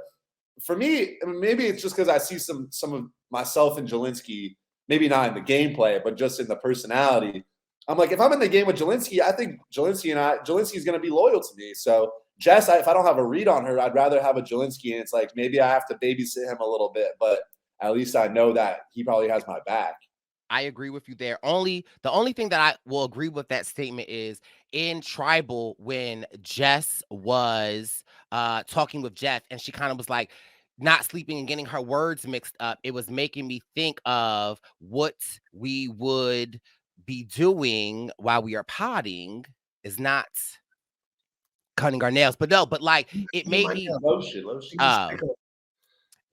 for me, I mean, maybe it's just because I see some of myself in Jelinaky, maybe not in the gameplay, but just in the personality. I'm like, if I'm in the game with Jelinaky, I think Jelinaky is going to be loyal to me. So Jess, if I don't have a read on her, I'd rather have a Jelinaky. And it's like maybe I have to babysit him a little bit, but at least I know that he probably has my back. I agree with you there. The only thing that I will agree with that statement is in Tribal when Jess was talking with Jeff and she kind of was like not sleeping and getting her words mixed up. It was making me think of what we would be doing while we are potting is not cutting our nails, but like it made me lotion.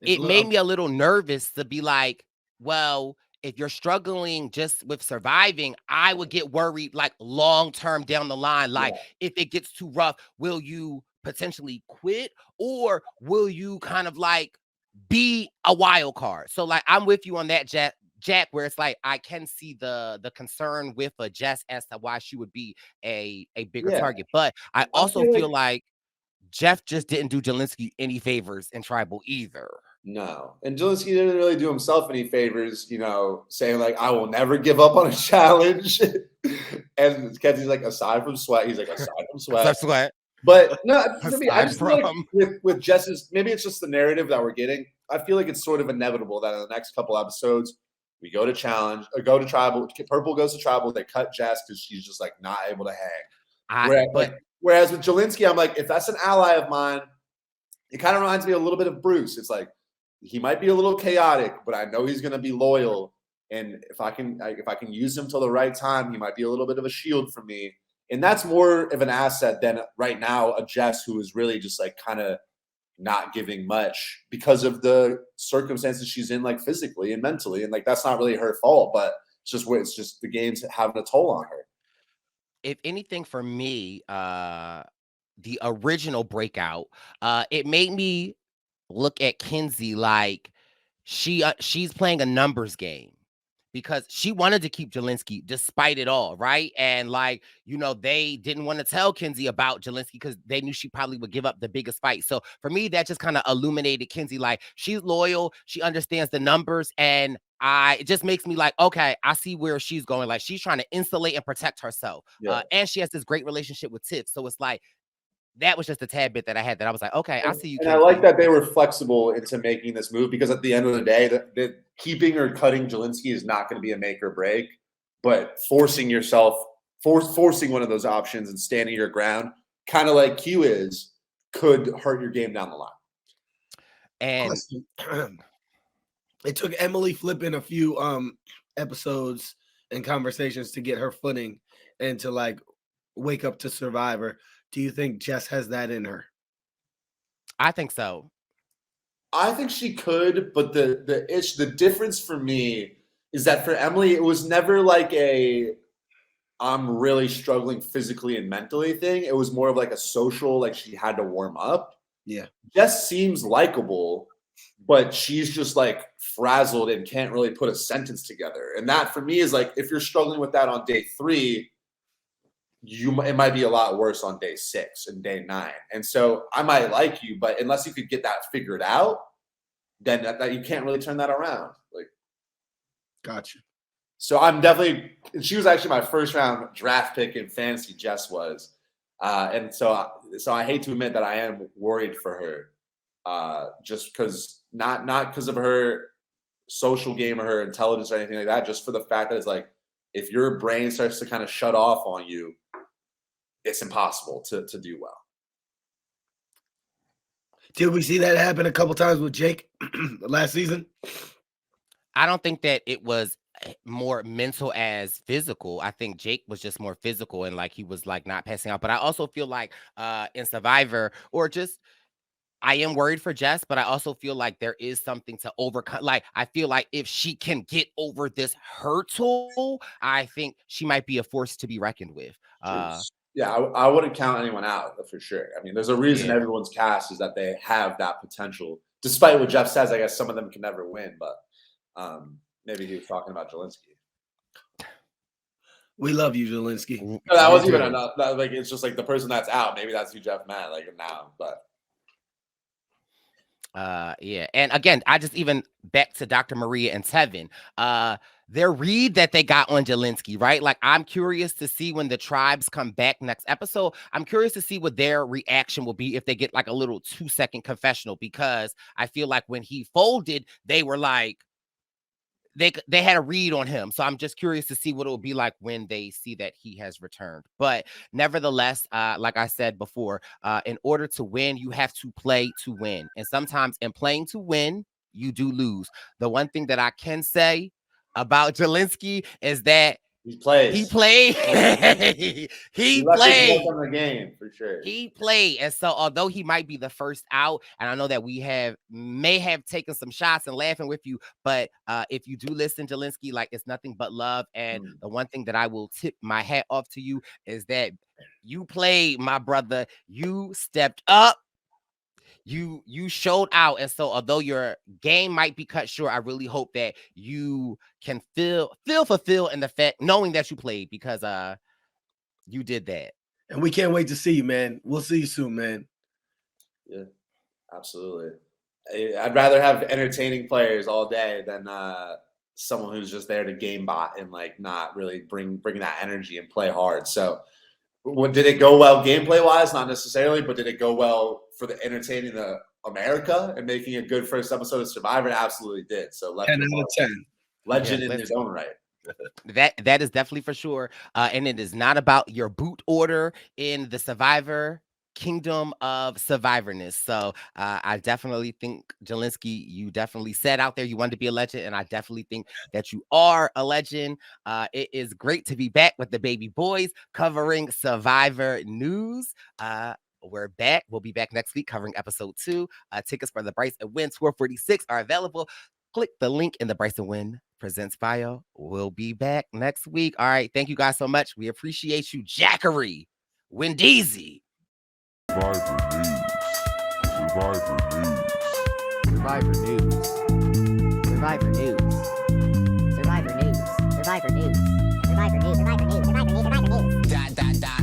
it made me a little nervous to be like, well, if you're struggling just with surviving, I would get worried like long term down the line. Like if it gets too rough, will you potentially quit or will you kind of like be a wild card? So like I'm with you on that, Jack, where it's like I can see the concern with a Jess as to why she would be a bigger target. But I also feel like Jeff just didn't do Jelinaky any favors in Tribal either. No. And Jelinaky didn't really do himself any favors, saying like, I will never give up on a challenge. And Kenzie's like, aside from sweat, he's like, aside from sweat. But no, for me, I just feel like with Jess's, maybe it's just the narrative that we're getting. I feel like it's sort of inevitable that in the next couple episodes, we go to challenge or go to Tribal. Purple goes to Tribal. They cut Jess because she's just like not able to hang. Whereas with Jelinaky, I'm like, if that's an ally of mine, it kind of reminds me a little bit of Brice. It's like, he might be a little chaotic, but I know he's going to be loyal. And if I can use him till the right time, he might be a little bit of a shield for me. And that's more of an asset than right now a Jess who is really just like kind of not giving much because of the circumstances she's in, like physically and mentally. And like that's not really her fault, but it's just the game's having a toll on her. If anything, for me, the original breakout, it made me look at Kenzie like she's playing a numbers game because she wanted to keep Jelinaky despite it all, right? And like, they didn't want to tell Kenzie about Jelinaky because they knew she probably would give up the biggest fight. So for me, that just kind of illuminated Kenzie like she's loyal, she understands the numbers, and it just makes me like, okay, I see where she's going. Like she's trying to insulate and protect herself. And she has this great relationship with Tiff. So it's like, that was just a tad bit that I had that I was like, okay, I see you. And I like that they were flexible into making this move because at the end of the day, the keeping or cutting Jelinaky is not going to be a make or break, but forcing one of those options and standing your ground, kind of like Q is, could hurt your game down the line. And it took Emily flipping a few episodes and conversations to get her footing and to like wake up to Survivor. Do you think Jess has that in her? I think so. I think she could, but the difference for me is that for Emily, it was never like a I'm really struggling physically and mentally thing. It was more of like a social, like she had to warm up. Yeah. Jess seems likable, but she's just like frazzled and can't really put a sentence together. And that for me is like, if you're struggling with that on day 3, it might be a lot worse on day 6 and day 9. And so I might like you, but unless you could get that figured out, then that you can't really turn that around. Like, Gotcha. so I'm definitely, she was actually my first round draft pick in fantasy, Jess was. And so I hate to admit that I am worried for her, just because not because of her social game or her intelligence or anything like that, just for the fact that it's like, if your brain starts to kind of shut off on you, it's impossible to do well. Did we see that happen a couple times with Jake last season? I don't think that it was more mental as physical. I think Jake was just more physical and like he was like not passing out. But I also feel like in Survivor or just I am worried for Jess, but I also feel like there is something to overcome. Like I feel like if she can get over this hurdle, I think she might be a force to be reckoned with. Yeah, I wouldn't count anyone out for sure. I mean, there's a reason everyone's cast is that they have that potential. Despite what Jeff says, I guess some of them can never win, but maybe he was talking about Jelinaky. We love you, Jelinaky. No, that wasn't even enough. Like, it's just like the person that's out. Maybe that's who Jeff meant, like now. But yeah, and again, I just even back to Dr. Maria and Tevin. Their read that they got on Jelinaky, right? Like, I'm curious to see when the tribes come back next episode. I'm curious to see what their reaction will be if they get like a little 2-second confessional, because I feel like when he folded, they were like, they had a read on him. So I'm just curious to see what it will be like when they see that he has returned. But nevertheless, like I said before, in order to win, you have to play to win. And sometimes in playing to win, you do lose. The one thing that I can say about Jelinaky is that he played. He played. he played on the game for sure. He played, and so although he might be the first out, and I know that we may have taken some shots and laughing with you, but if you do listen, Jelinaky, like it's nothing but love. And the one thing that I will tip my hat off to you is that you played, my brother. You stepped up. You showed out, and so although your game might be cut short, I really hope that you can feel fulfilled in the fact knowing that you played, because you did that. And we can't wait to see you, man. We'll see you soon, man. Yeah, absolutely. I'd rather have entertaining players all day than someone who's just there to game bot and like not really bring that energy and play hard. So did it go well gameplay wise? Not necessarily, but did it go well for the entertaining the America and making a good first episode of Survivor? It absolutely did. So 10 out of 10. Legend in his own right. That is definitely for sure. And it is not about your boot order in the Survivor kingdom of Survivorness. So I definitely think, Jelinaky, you definitely said out there you wanted to be a legend, and I definitely think that you are a legend. It is great to be back with the baby boys covering Survivor news. We're back. We'll be back next week covering episode 2. Tickets for the Brice and Win Tour 46 are available. Click the link in the Brice and Win Presents bio. We'll be back next week. All right. Thank you guys so much. We appreciate you, Jackery, Wendeezy. Survivor News. Survivor News. Survivor News. Survivor News. Survivor News. Survivor News. Survivor News. Survivor News. Survivor News. Dot.